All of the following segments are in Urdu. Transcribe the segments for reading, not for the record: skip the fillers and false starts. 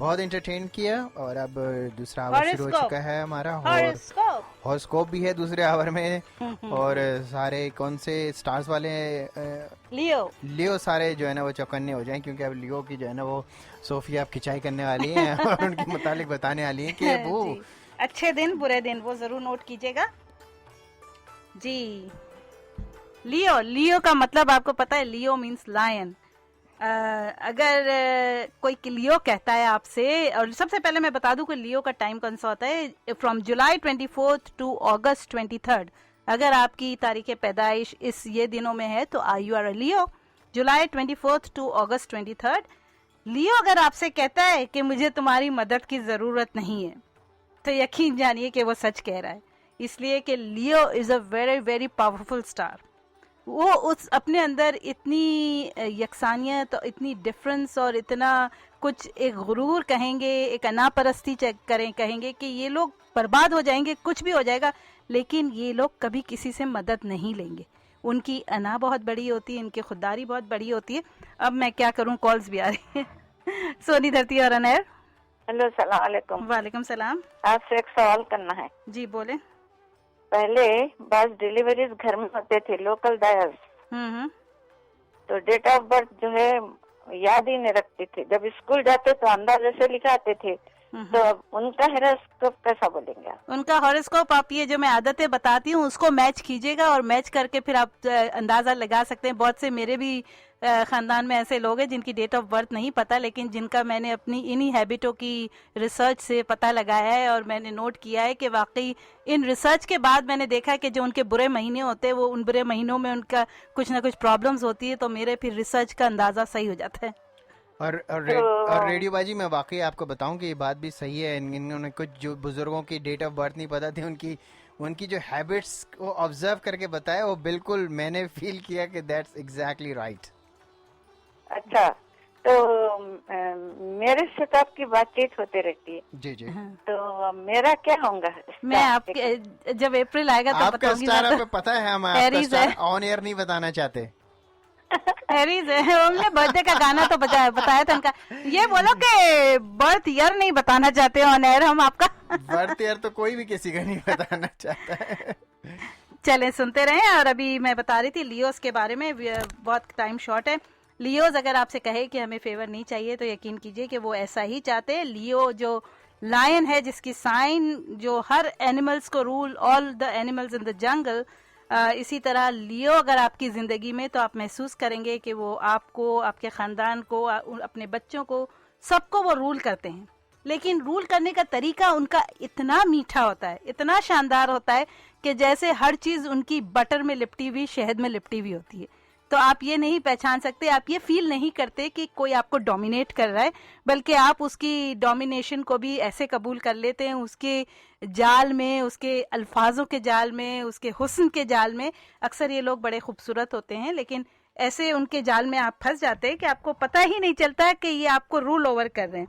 بہت انٹرٹین کیا. اور اب دوسرا آور شروع ہو چکا ہے ہمارا. ہاراسکوپ بھی ہے دوسرے آور میں. اور سارے کون سے سٹارز والے لیو سارے جو ہے نا وہ چوکنے ہو جائیں, کیونکہ اب لیو کی جو ہے نا وہ صوفیہ اب کھچائی کرنے والی ہیں اور ان کے متعلق بتانے والی ہیں کہ وہ اچھے دن برے دن وہ ضرور نوٹ کیجیے گا جی. لیو کا مطلب آپ کو پتا ہے, لیو مینس لائن. اگر کوئی لیو کہتا ہے آپ سے, اور سب سے پہلے میں بتا دوں کہ لیو کا ٹائم کون سا ہوتا ہے, فرام جولائی 24 ٹو اگست 23. اگر آپ کی تاریخ پیدائش یہ دنوں میں ہے تو you are a Leo. July 24 to August 23. Leo اگر آپ سے کہتا ہے کہ مجھے تمہاری مدد کی ضرورت نہیں ہے تو یقین جانیے کہ وہ سچ کہہ رہا ہے, اس لیے کہ Leo is a very very powerful star. وہ اس اپنے اندر اتنی یکسانیت, اتنی ڈفرنس اور اتنا کچھ ایک غرور کہیں گے, ایک انا پرستی کہیں گے کہ یہ لوگ برباد ہو جائیں گے, کچھ بھی ہو جائے گا, لیکن یہ لوگ کبھی کسی سے مدد نہیں لیں گے. ان کی انا بہت بڑی ہوتی ہے, ان کی خودداری بہت بڑی ہوتی ہے. اب میں کیا کروں, کالز بھی آ رہی ہیں. سونی دھرتی اور انیر. ہیلو, السلام علیکم. وعلیکم السلام. آپ سے ایک سوال کرنا ہے. جی بولیں. پہلے بعض ڈیلیوریز گھر میں ہوتے تھے, لوکل ڈائرس, تو ڈیٹ آف برتھ جو ہے یاد ہی نہیں رکھتے تھے. جب اسکول جاتے تو اندازے سے لکھاتے تھے, تو اب ان کا ہیروسکوپ کیسا بولیں گے آپ؟ ان کا ہاروسکوپ آپ یہ جو میں عادتیں بتاتی ہوں اس کو میچ کیجیے گا, اور میچ کر کے پھر آپ اندازہ لگا سکتے ہیں. بہت سے میرے بھی خاندان میں ایسے لوگ ہیں جن کی ڈیٹ آف برتھ نہیں پتا, لیکن جن کا میں نے اپنی انہی ہیبٹوں کی ریسرچ سے پتہ لگایا ہے, اور میں نے نوٹ کیا ہے کہ واقعی ان ریسرچ کے بعد میں نے دیکھا کہ جو ان کے برے مہینے ہوتے ہیں وہ ان برے مہینوں میں ان کا کچھ نہ کچھ پرابلمز ہوتی ہے, تو میرے پھر ریسرچ کا اندازہ صحیح ہو جاتا ہے. اور ریڈیو باجی میں واقعی آپ کو بتاؤں کہ یہ بات بھی صحیح ہے. انہوں نے کچھ جو بزرگوں کی ڈیٹ آف برتھ نہیں پتا تھی, ان کی جو ہیبٹس کو آبزرو کر کے بتایا, وہ بالکل میں نے فیل کیا کہ دیٹس ایگزیکٹلی رائٹ. اچھا, تو میرے سے تو آپ کی بات چیت ہوتی رہتی ہے. جی جی. تو میرا کیا ہوگا؟ میں آپ کے جب اپریل آئے گا تو آپ کا اسٹار آپ کو پتا ہے, ہم آپ کا اسٹار آن ایئر نہیں بتانا چاہتے. ہیریز ہے. ہم نے برتھ ڈے کا گانا تو بتایا تھا ان کا. یہ بولو کہ برتھ ایئر نہیں بتانا چاہتے آن ایئر ہم آپ کا. برتھ ایئر تو کوئی بھی کسی کا نہیں بتانا چاہتا ہے. چلیں سنتے رہیں. اور ابھی میں بتا رہی تھی لیوز کے بارے میں, بہت ٹائم شارٹ ہے. لیوز اگر آپ سے کہے کہ ہمیں فیور نہیں چاہیے تو یقین کیجئے کہ وہ ایسا ہی چاہتے. لیو جو لائن ہے, جس کی سائن جو ہر اینیملز کو رول, آل دا اینیملز ان دا جنگل, اسی طرح لیو اگر آپ کی زندگی میں, تو آپ محسوس کریں گے کہ وہ آپ کو, آپ کے خاندان کو, اپنے بچوں کو, سب کو وہ رول کرتے ہیں. لیکن رول کرنے کا طریقہ ان کا اتنا میٹھا ہوتا ہے, اتنا شاندار ہوتا ہے کہ جیسے ہر چیز ان کی بٹر میں لپٹی ہوئی, شہد میں لپٹی ہوئی ہوتی ہے. تو آپ یہ نہیں پہچان سکتے, آپ یہ فیل نہیں کرتے کہ کوئی آپ کو ڈومینیٹ کر رہا ہے, بلکہ آپ اس کی ڈومینیشن کو بھی ایسے قبول کر لیتے ہیں, اس کے جال میں, اس کے الفاظوں کے جال میں, اس کے حسن کے جال میں. اکثر یہ لوگ بڑے خوبصورت ہوتے ہیں, لیکن ایسے ان کے جال میں آپ پھنس جاتے ہیں کہ آپ کو پتہ ہی نہیں چلتا کہ یہ آپ کو رول اوور کر رہے ہیں.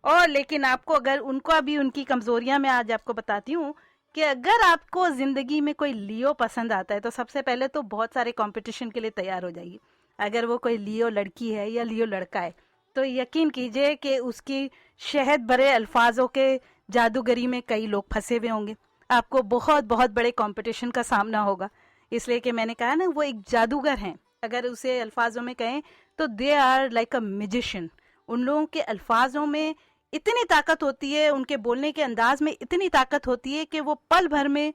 اور لیکن آپ کو اگر ان کو بھی ان کی کمزوریاں میں آج آپ کو بتاتی ہوں کہ اگر آپ کو زندگی میں کوئی لیو پسند آتا ہے تو سب سے پہلے تو بہت سارے کمپٹیشن کے لیے تیار ہو جائیے. اگر وہ کوئی لیو لڑکی ہے یا لیو لڑکا ہے تو یقین کیجئے کہ اس کی شہد بھرے الفاظوں کے جادوگری میں کئی لوگ پھنسے ہوئے ہوں گے. آپ کو بہت بہت بڑے کمپٹیشن کا سامنا ہوگا, اس لیے کہ میں نے کہا نا وہ ایک جادوگر ہیں. اگر اسے الفاظوں میں کہیں تو they are like a magician. ان لوگوں کے الفاظوں میں اتنی طاقت ہوتی ہے, ان کے بولنے کے انداز میں اتنی طاقت ہوتی ہے کہ وہ پل بھر میں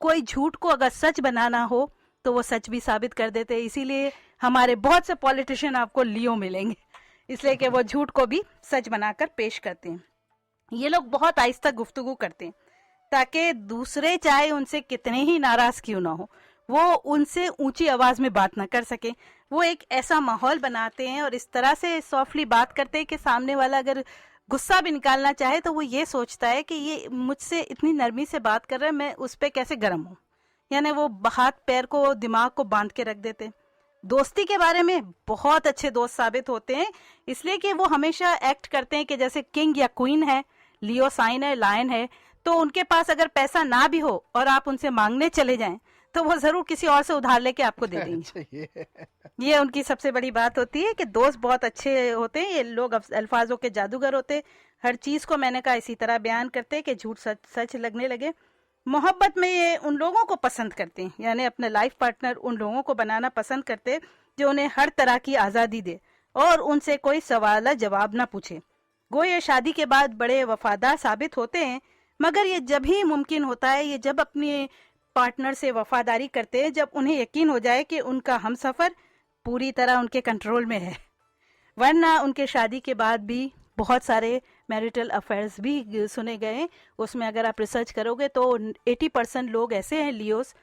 کوئی جھوٹ کو اگر سچ بنانا ہو تو وہ سچ بھی ثابت کر دیتے ہیں. اسی لیے ہمارے بہت سے پولیٹیشین آپ کو لیو ملیں گے, اس لیے کہ وہ جھوٹ کو بھی سچ بنا کر پیش کرتے ہیں. یہ لوگ بہت آہستہ گفتگو کرتے ہیں تاکہ دوسرے چاہے ان سے کتنے ہی ناراض کیوں نہ ہو, وہ ان سے اونچی آواز میں بات نہ کر سکیں. وہ ایک ایسا ماحول بناتے ہیں اور اس طرح سے سافٹلی بات کرتے ہیں کہ سامنے والا اگر غصہ بھی نکالنا چاہے تو وہ یہ سوچتا ہے کہ یہ مجھ سے اتنی نرمی سے بات کر رہا ہے, میں اس پہ کیسے گرم ہوں. یعنی وہ ہاتھ پیر کو, دماغ کو باندھ کے رکھ دیتے. دوستی کے بارے میں بہت اچھے دوست ثابت ہوتے ہیں, اس لیے کہ وہ ہمیشہ ایکٹ کرتے ہیں کہ جیسے کنگ یا کوئن ہے, لیو سائن ہے, لائن ہے, تو ان کے پاس اگر پیسہ نہ بھی ہو اور آپ ان سے مانگنے چلے جائیں تو وہ ضرور کسی اور سے ادھار لے کے آپ کو دے دیں گے. یہ ان کی سب سے بڑی بات ہوتی ہے کہ دوست بہت اچھے ہوتے ہیں. یہ لوگ الفاظوں کے جادوگر ہوتے. ہر چیز کو میں نے کہا اسی طرح بیان کرتے کہ جھوٹ سچ لگنے لگے. محبت میں یہ ان لوگوں کو پسند کرتے ہیں, یعنی اپنا لائف پارٹنر ان لوگوں کو بنانا پسند کرتے جو انہیں ہر طرح کی آزادی دے اور ان سے کوئی سوال جواب نہ پوچھے. گو یہ شادی کے بعد بڑے وفادار ثابت ہوتے ہیں, مگر یہ جب ہی ممکن ہوتا ہے, یہ جب اپنے پارٹنر سے وفاداری کرتے ہیں جب انہیں یقین ہو جائے کہ ان کا ہمسفر پوری طرح ان کے کنٹرول میں ہے. ورنہ ان کے شادی کے بعد بھی بہت سارے میریٹل افیئرز بھی سنے گئے ہیں. اس میں اگر آپ ریسرچ کرو گے تو 80% لوگ ایسے ہیں لیوز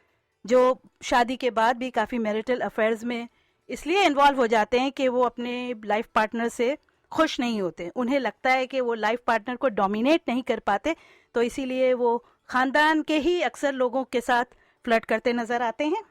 جو شادی کے بعد بھی کافی میریٹل افیئرز میں اس لیے انوالو ہو جاتے ہیں کہ وہ اپنے لائف پارٹنر سے خوش نہیں ہوتے. انہیں لگتا ہے کہ وہ لائف پارٹنر کو ڈومینیٹ نہیں کر پاتے, تو اسی لیے وہ خاندان کے ہی اکثر لوگوں کے ساتھ فلرٹ کرتے نظر آتے ہیں.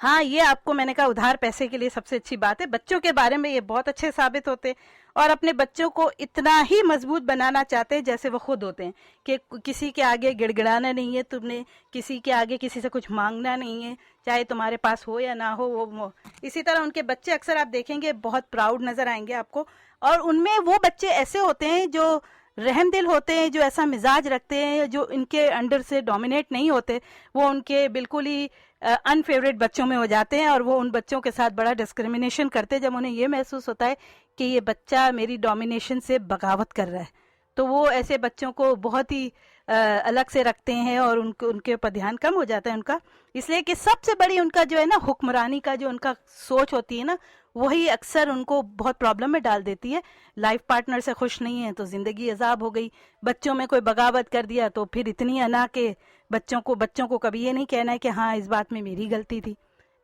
ہاں, یہ آپ کو میں نے کہا ادھار پیسے کے لیے سب سے اچھی بات ہے. بچوں کے بارے میں یہ بہت اچھے ثابت ہوتے اور اپنے بچوں کو اتنا ہی مضبوط بنانا چاہتے ہیں جیسے وہ خود ہوتے ہیں, کہ کسی کے آگے گڑ گڑانا نہیں ہے, تم نے کسی کے آگے کسی سے کچھ مانگنا نہیں ہے, چاہے تمہارے پاس ہو یا نہ ہو. وہ اسی طرح ان کے بچے اکثر آپ دیکھیں گے بہت پراؤڈ نظر آئیں گے آپ کو, اور ان میں وہ بچے ایسے ہوتے ہیں جو رحم دل ہوتے ہیں, جو ایسا مزاج رکھتے ہیں, جو ان کے انڈر سے ڈومینیٹ نہیں ہوتے. وہ ان کے بالکل ہی انفیوریٹ بچوں میں ہو جاتے ہیں, اور وہ ان بچوں کے ساتھ بڑا ڈسکریمنیشن کرتے ہیں جب انہیں یہ محسوس ہوتا ہے کہ یہ بچہ میری ڈومینیشن سے بغاوت کر رہا ہے. تو وہ ایسے بچوں کو بہت ہی الگ سے رکھتے ہیں اور ان کے اوپر دھیان کم ہو جاتا ہے ان کا, اس لیے کہ سب سے بڑی ان کا جو ہے نا حکمرانی کا جو ان کا سوچ ہوتی ہے نا, وہی اکثر ان کو بہت پرابلم میں ڈال دیتی ہے. لائف پارٹنر سے خوش نہیں ہے تو زندگی عذاب ہو گئی, بچوں میں کوئی بغاوت کر دیا تو پھر اتنی انا کہ بچوں کو کبھی یہ نہیں کہنا ہے کہ ہاں اس بات میں میری غلطی تھی.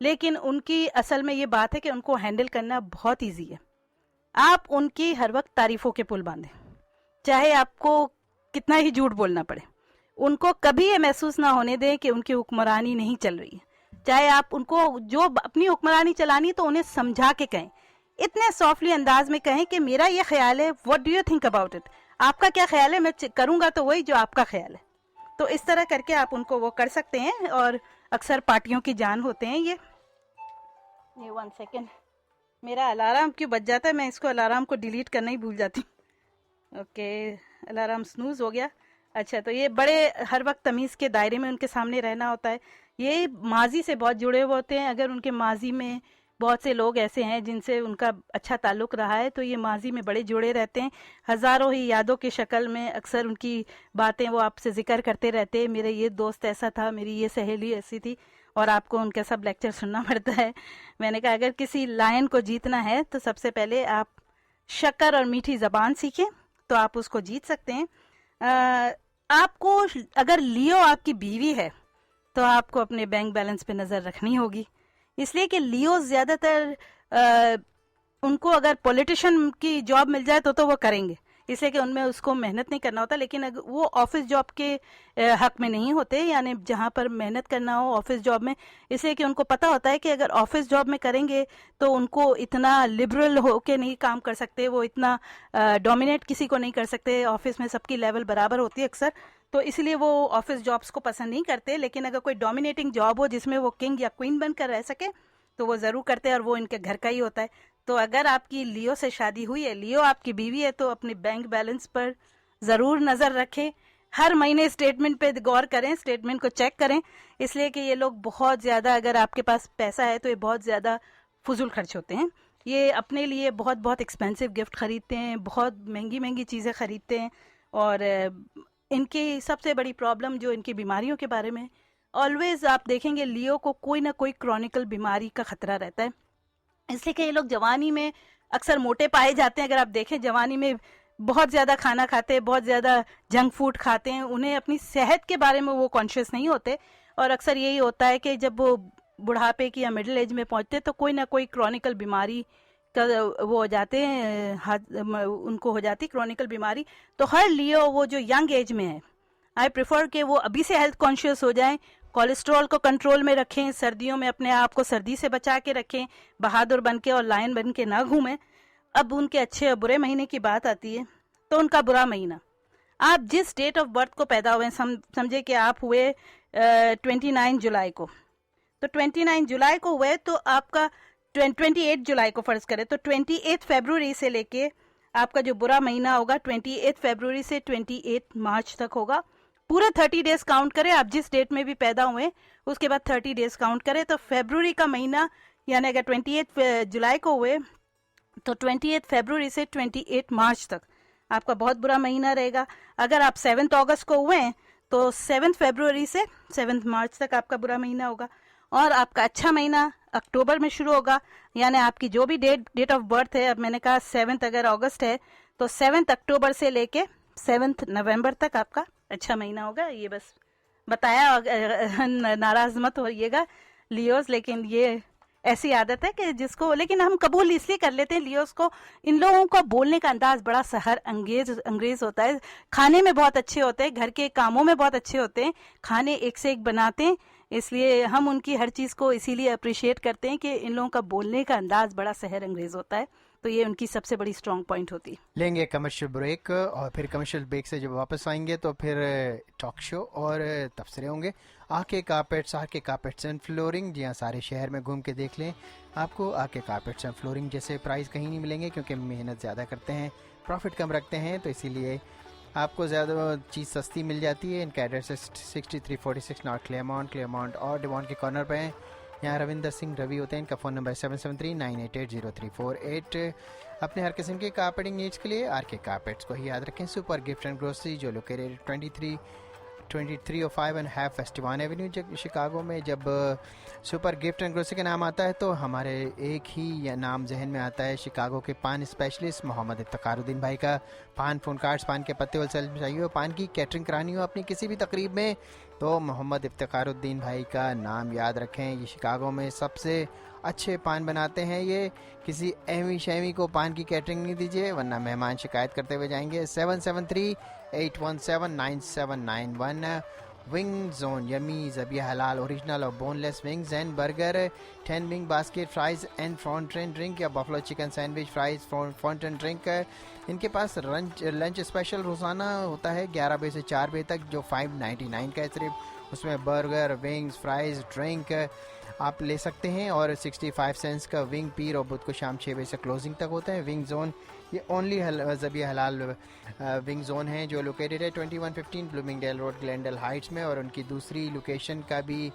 لیکن ان کی اصل میں یہ بات ہے کہ ان کو ہینڈل کرنا بہت ایزی ہے. آپ ان کی ہر وقت تعریفوں کے پل باندھیں, چاہے آپ کو کتنا ہی جھوٹ بولنا پڑے. ان کو کبھی یہ محسوس نہ ہونے دیں کہ ان کی حکمرانی نہیں چل رہی ہے. چاہے آپ ان کو جو اپنی حکمرانی چلانی تو انہیں سمجھا کے کہیں, اتنے سافٹلی انداز میں کہیں کہ میرا یہ خیال ہے, what do you think about it, آپ کا کیا خیال ہے, میں کروں گا تو وہی جو آپ کا خیال ہے. تو اس طرح کر کے آپ ان کو وہ کر سکتے ہیں, اور اکثر پارٹیوں کی جان ہوتے ہیں یہ 1 سیکنڈ, میرا الارم کیوں بج جاتا ہے, میں اس کو الارم کو ڈیلیٹ کرنا ہی بھول جاتی ہوں. اوکے, الارم سنوز ہو گیا. اچھا, تو یہ بڑے ہر وقت تمیز کے دائرے میں ان کے سامنے رہنا ہوتا ہے. یہ ماضی سے بہت جڑے ہوئے ہوتے ہیں. اگر ان کے ماضی میں بہت سے لوگ ایسے ہیں جن سے ان کا اچھا تعلق رہا ہے تو یہ ماضی میں بڑے جڑے رہتے ہیں. ہزاروں ہی یادوں کی شکل میں اکثر ان کی باتیں وہ آپ سے ذکر کرتے رہتے ہیں, میرے یہ دوست ایسا تھا, میری یہ سہیلی ایسی تھی, اور آپ کو ان کا سب لیکچر سننا پڑتا ہے. میں نے کہا اگر کسی لائن کو جیتنا ہے تو سب سے پہلے آپ شکر اور میٹھی زبان سیکھیں تو آپ اس کو جیت سکتے ہیں. آپ کو اگر لیو آپ کی بیوی ہے تو آپ کو اپنے بینک بیلنس پہ نظر رکھنی ہوگی, اس لیے کہ لیو زیادہ تر ان کو اگر پولیٹیشین کی جاب مل جائے تو وہ کریں گے, اس لیے کہ ان میں اس کو محنت نہیں کرنا ہوتا. لیکن اگر وہ آفس جاب کے حق میں نہیں ہوتے, یعنی جہاں پر محنت کرنا ہو آفس جاب میں, اس لیے کہ ان کو پتا ہوتا ہے کہ اگر آفس جاب میں کریں گے تو ان کو اتنا لبرل ہو کے نہیں کام کر سکتے, وہ اتنا ڈومینیٹ کسی کو نہیں کر سکتے. آفس میں سب کی لیول برابر ہوتی ہے اکثر, تو اس لیے وہ آفس جابس کو پسند نہیں کرتے. لیکن اگر کوئی ڈومینیٹنگ جاب ہو جس میں وہ کنگ یا کوئین بن کر رہ سکے تو وہ ضرور کرتے ہیں, اور وہ ان کے گھر کا ہی ہوتا ہے. تو اگر آپ کی لیو سے شادی ہوئی ہے, لیو آپ کی بیوی ہے, تو اپنے بینک بیلنس پر ضرور نظر رکھیں. ہر مہینے اسٹیٹمنٹ پہ غور کریں, اسٹیٹمنٹ کو چیک کریں, اس لیے کہ یہ لوگ بہت زیادہ, اگر آپ کے پاس پیسہ ہے تو یہ بہت زیادہ فضول خرچ ہوتے ہیں. یہ اپنے لیے بہت بہت ایکسپینسو گفٹ خریدتے ہیں, بہت مہنگی مہنگی چیزیں خریدتے ہیں. اور ان کی سب سے بڑی پرابلم جو ان کی بیماریوں کے بارے میں, آلویز آپ دیکھیں گے لیو کو کوئی نہ کوئی کرونیکل بیماری کا خطرہ رہتا ہے. اس لیے کہ یہ لوگ جوانی میں اکثر موٹے پائے جاتے ہیں. اگر آپ دیکھیں جوانی میں بہت زیادہ کھانا کھاتے ہیں, بہت زیادہ جنک فوڈ کھاتے ہیں, انہیں اپنی صحت کے بارے میں وہ کانشیس نہیں ہوتے. اور اکثر یہی ہوتا ہے کہ جب وہ بڑھاپے کی یا مڈل ایج میں پہنچتے تو کوئی نہ کوئی کرونیکل بیماری کا وہ ہو جاتے ہیں, ان کو ہو جاتی کرونیکل بیماری. تو ہر لیو وہ جو ینگ ایج میں ہے, آئی پریفر کہ وہ ابھی سے ہیلتھ کانشیس ہو جائیں. کولیسٹرول کو کنٹرول میں رکھیں, سردیوں میں اپنے آپ کو سردی سے بچا کے رکھیں, بہادر بن کے اور لائن بن کے نہ گھومیں. اب ان کے اچھے اور برے مہینے کی بات آتی ہے تو ان کا برا مہینہ, آپ جس ڈیٹ آف برتھ کو پیدا ہوئے, سمجھے کہ آپ ہوئے 29 جولائی کو, تو 29 جولائی کو ہوئے تو آپ کا 28 جولائی کو فرض کرے تو 28 فیبروری سے لے کے آپ کا جو برا مہینہ ہوگا 28 فیبروری سے 28 مارچ تک ہوگا. پورا 30 ڈیز کاؤنٹ کریں. آپ جس ڈیٹ میں بھی پیدا ہوئے اس کے بعد 30 ڈیز کاؤنٹ کریں. تو فیبروری کا مہینہ یعنی اگر 28 جولائی کو ہوئے تو 28 فیبروری سے 28 مارچ تک آپ کا بہت برا مہینہ رہے گا. اگر آپ 7 اگست کو ہوئے تو 7 فیبروری سے 7 مارچ تک آپ کا برا مہینہ ہوگا. اور آپ کا اچھا مہینہ اکتوبر میں شروع ہوگا. یعنی آپ کی جو بھی ڈیٹ آف برتھ ہے, اب میں نے کہا 7 اگر اگست ہے تو 7 اکتوبر سے لے کے 7 نومبر تک آپ کا اچھا مہینہ ہوگا. یہ بس بتایا, ناراض مت ہوئیے گا لیوز, لیکن یہ ایسی عادت ہے کہ جس کو, لیکن ہم قبول اس لیے کر لیتے ہیں لیوز کو. ان لوگوں کا بولنے کا انداز بڑا سحر انگیز ہوتا ہے. کھانے میں بہت اچھے ہوتے ہیں, گھر کے کاموں میں بہت اچھے ہوتے ہیں, کھانے ایک سے ایک بناتے ہیں. اس لیے ہم ان کی ہر چیز کو اسی لیے اپریشیٹ کرتے ہیں کہ ان لوگوں کا بولنے کا انداز بڑا سحر انگیز ہوتا ہے. تو یہ ان کی سب سے بڑی اسٹرانگ پوائنٹ ہوتی ہے. لیں گے کمرشل بریک, اور پھر کمرشل بریک سے جب واپس آئیں گے تو پھر ٹاک شو اور تبصرے ہوں گے. آکے کارپیٹس اینڈ فلورنگ, جی ہاں, سارے شہر میں گھوم کے دیکھ لیں. آپ کو آکے کارپیٹس اینڈ فلورنگ جیسے پرائز کہیں نہیں ملیں گے, کیونکہ محنت زیادہ کرتے ہیں, پروفٹ کم رکھتے ہیں, تو اسی لیے آپ کو زیادہ چیز سستی مل جاتی ہے. ان کا ایڈریس 6346 نارتھ کلیئرمونٹ اور ڈیوان کے کارنر پہ ہیں. یہاں روندر سنگھ روی ہوتے ہیں. ان کا فون نمبر 7739880348. اپنے ہر قسم کے کارپیٹنگ نیڈس کے لیے آر کے کارپیٹس کو ہی یاد رکھیں. سپر گفٹ اینڈ گروسری جو لوکیٹڈ 2305 اینڈ ہیف فیسٹیوان ایونیو شکاگو میں. جب سپر گفٹ اینڈ گروسری کا نام آتا ہے تو ہمارے ایک ہی نام ذہن میں آتا ہے, شکاگو کے پان اسپیشلسٹ محمد افتخار الدین بھائی کا. پان فون کارڈز, پان کے پتے ہول سیل میں چاہیے ہو, پان کی کیٹرنگ کرانی ہو اپنی کسی بھی تقریب میں, تو محمد افتخار الدین بھائی کا نام یاد رکھیں. یہ شکاگو میں سب سے اچھے پان بناتے ہیں. یہ کسی اہمی شہمی کو پان کی کیٹرنگ نہیں دیجیے, ورنہ مہمان شکایت کرتے ہوئے جائیں گے. 773-817-9791. ونگ زون, یمی ذبیح حلال اوریجنل اور boneless wings and burger, 10 wing basket, fries and fountain drink یا buffalo chicken sandwich, fries, fountain drink. ان کے پاس لنچ اسپیشل روزانہ ہوتا ہے 11 بجے سے 4 بجے تک, جو 599 کا ہے صرف. اس میں برگر, ونگز, فرائز, ڈرنک آپ لے سکتے ہیں, اور 65 سینٹس کا ونگ پیر, اور بدھ کو شام 6 بجے سے کلوزنگ تک ہوتا ہے. ونگ زون یہ اونلی ذبیح حلال ونگ زون ہیں جو لوکیٹڈ ہے 2115 blooming deal road Glendale heights میں. اور ان کی دوسری لوکیشن کا بھی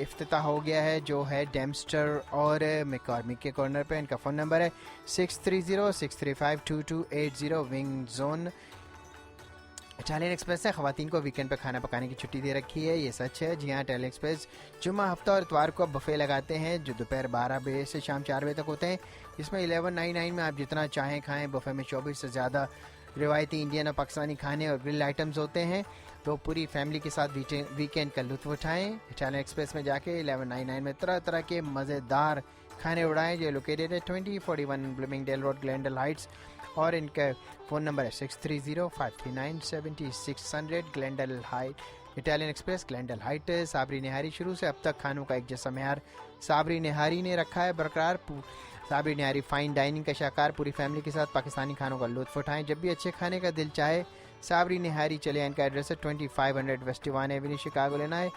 افتتاح ہو گیا ہے جو ہے ڈیمسٹر اور میکارمک کے کارنر پہ. ان کا فون نمبر ہے 6306352280. ونگ زون اٹالین ایکسپریس ہے. خواتین کو ویکینڈ پہ کھانا پکانے کی چھٹی دے رکھی ہے, یہ سچ ہے. جی ہاں, اٹالین ایکسپریس جمعہ, ہفتہ اور اتوار کو بفے لگاتے ہیں جو دوپہر 12 بجے سے شام 4 بجے تک ہوتے ہیں. اس میں 1199 میں آپ جتنا چاہیں کھائیں. بفے میں 24 سے زیادہ روایتی انڈین اور پاکستانی کھانے اور گرل آئٹمز ہوتے ہیں, تو پوری فیملی کے ساتھ ویکینڈ کا لطف اٹھائیں. اٹالین ایکسپریس میں جا کے 1199 میں طرح طرح کے مزیدار کھانے اڑائیں, جو لوکیٹڈ ہے 2041 Bloomingdale road Glendale Heights. اور ان کا فون نمبر ہے 6305397600 Glendale height. Italian express Glendale height. Sabri Nihari, شروع سے اب تک کھانوں کا ایک جیسا معیار صابری نہاری نے رکھا ہے برقرار. صابری نہاری فائن ڈائننگ کا شاہکار, پوری فیملی کے ساتھ پاکستانی کھانوں کا لطف اٹھائیں. جب بھی اچھے کھانے کا دل چاہے صابری نہاری چلے. ان کا ایڈریس ہے 2500 ویسٹیوان ایونیو شکاگو. لینا ہے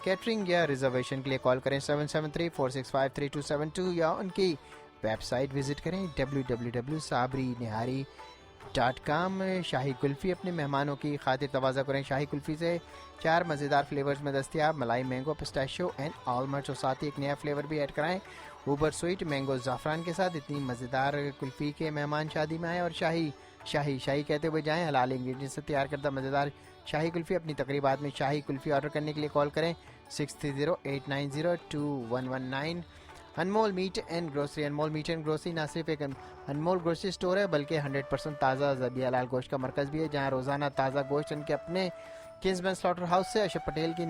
کیٹرنگ یا ریزرویشن کے لیے کال کریں 773-465-3272 یا ان کی ویب سائٹ وزٹ کریں www.sabrinehari.com. شاہی کلفی اپنے مہمانوں کی خاطر تواضع کریں. شاہی کلفی سے 4 مزیدار فلیورز میں دستیاب, ملائی, مینگو, پسٹیشو اینڈ آلمنڈس, اور ساتھ ہی ایک نیا فلیور بھی ایڈ کرائیں اوبر سویٹ مینگو زعفران کے ساتھ. اتنی مزیدار کلفی کے مہمان شادی میں آئیں اور شاہی کہتے ہوئے جائیں. حلال انگریڈینٹ سے تیار کردہ مزیدار شاہی کلفی اپنی تقریبات میں شاہی کلفی آرڈر کرنے کے لیے کال کریں 6308902119. انمول میٹ اینڈ گروسری. انمول میٹ اینڈ گروسری نہ صرف ایک انمول گروسری اسٹور ہے بلکہ 100% تازہ ذبیح حلال گوشت کا مرکز بھی ہے, جہاں روزانہ تازہ گوشت ان کے اپنے کنزمین سلاٹر ہاؤس سے اشرف پٹیل کی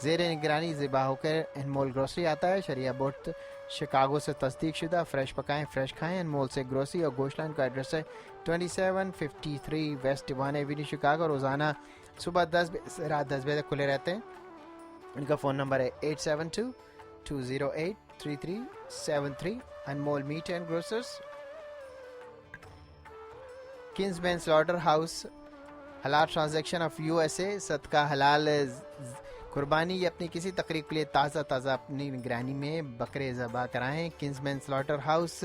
زیر نگرانی ذبح ہو کر انمول گروسری آتا ہے. شریعہ بورڈ شکاگو سے تصدیق شدہ. فریش پکائیں, فریش کھائیں. انمول سے گروسری اور گوشت لائن کا ایڈریس ہے 2753 ویسٹ ڈیوان ایونیو شکاگو. روزانہ صبح 10 بجے سے رات 10 بجے تک کھلے رہتے ہیں. ان کا فون نمبر ہے 872-208-3373. Anmol meat and grocers. Kinsman slaughter house, حلال ٹرانزیکشن آف USA. صدقہ حلال قربانی یا اپنی کسی تقریب کے لیے تازہ اپنی نگرانی میں بکرے ذبح کرائیں. کنزمین سلاٹر ہاؤس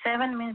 7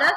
10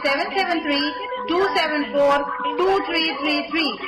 773-274-2333।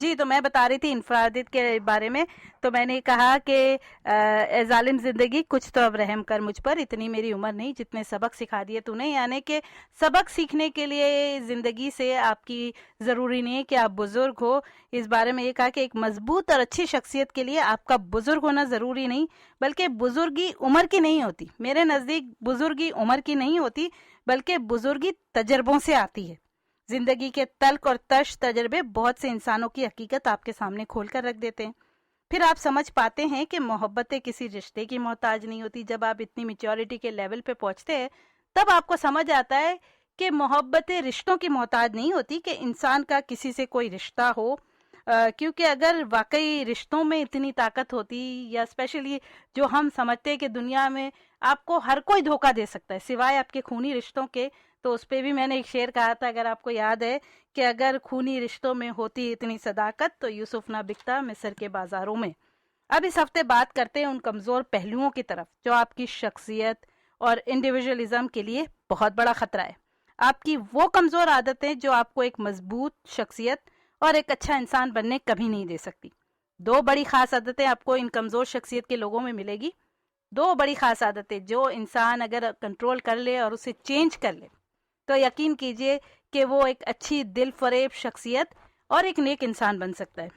جی تو میں بتا رہی تھی انفرادیت کے بارے میں، تو میں نے کہا کہ اے ظالم زندگی کچھ تو اب رحم کر مجھ پر، اتنی میری عمر نہیں جتنے سبق سکھا دیے تو نے. یعنی کہ سبق سیکھنے کے لیے زندگی سے آپ کی ضروری نہیں ہے کہ آپ بزرگ ہو. اس بارے میں یہ کہا کہ ایک مضبوط اور اچھی شخصیت کے لیے آپ کا بزرگ ہونا ضروری نہیں، بلکہ بزرگی عمر کی نہیں ہوتی. میرے نزدیک بزرگی عمر کی نہیں ہوتی، بلکہ بزرگی تجربوں سے آتی ہے. زندگی کے تلخ اور ترش تجربے بہت سے انسانوں کی حقیقت آپ کے سامنے کھول کر رکھ دیتے ہیں. پھر آپ سمجھ پاتے ہیں کہ محبتیں کسی رشتے کی محتاج نہیں ہوتی. جب آپ اتنی میچورٹی کے لیول پہ پہنچتے ہیں تب آپ کو سمجھ آتا ہے کہ محبتیں رشتوں کی محتاج نہیں ہوتی کہ انسان کا کسی سے کوئی رشتہ ہو. کیونکہ اگر واقعی رشتوں میں اتنی طاقت ہوتی، یا اسپیشلی جو ہم سمجھتے ہیں کہ دنیا میں آپ کو ہر کوئی دھوکہ دے سکتا ہے سوائے آپ کے خونی رشتوں کے، تو اس پہ بھی میں نے ایک شعر کہا تھا، اگر آپ کو یاد ہے، کہ اگر خونی رشتوں میں ہوتی اتنی صداقت تو یوسف نہ بکتا مصر کے بازاروں میں. اب اس ہفتے بات کرتے ہیں ان کمزور پہلوؤں کی طرف جو آپ کی شخصیت اور انڈیویجولزم کے لیے بہت بڑا خطرہ ہے. آپ کی وہ کمزور عادتیں جو آپ کو ایک مضبوط شخصیت اور ایک اچھا انسان بننے کبھی نہیں دے سکتی. 2 بڑی خاص عادتیں آپ کو ان کمزور شخصیت کے لوگوں میں ملے گی. 2 بڑی خاص عادتیں جو انسان اگر کنٹرول کر لے اور اسے چینج کر لے تو یقین کیجئے کہ وہ ایک اچھی دل فریب شخصیت اور ایک نیک انسان بن سکتا ہے،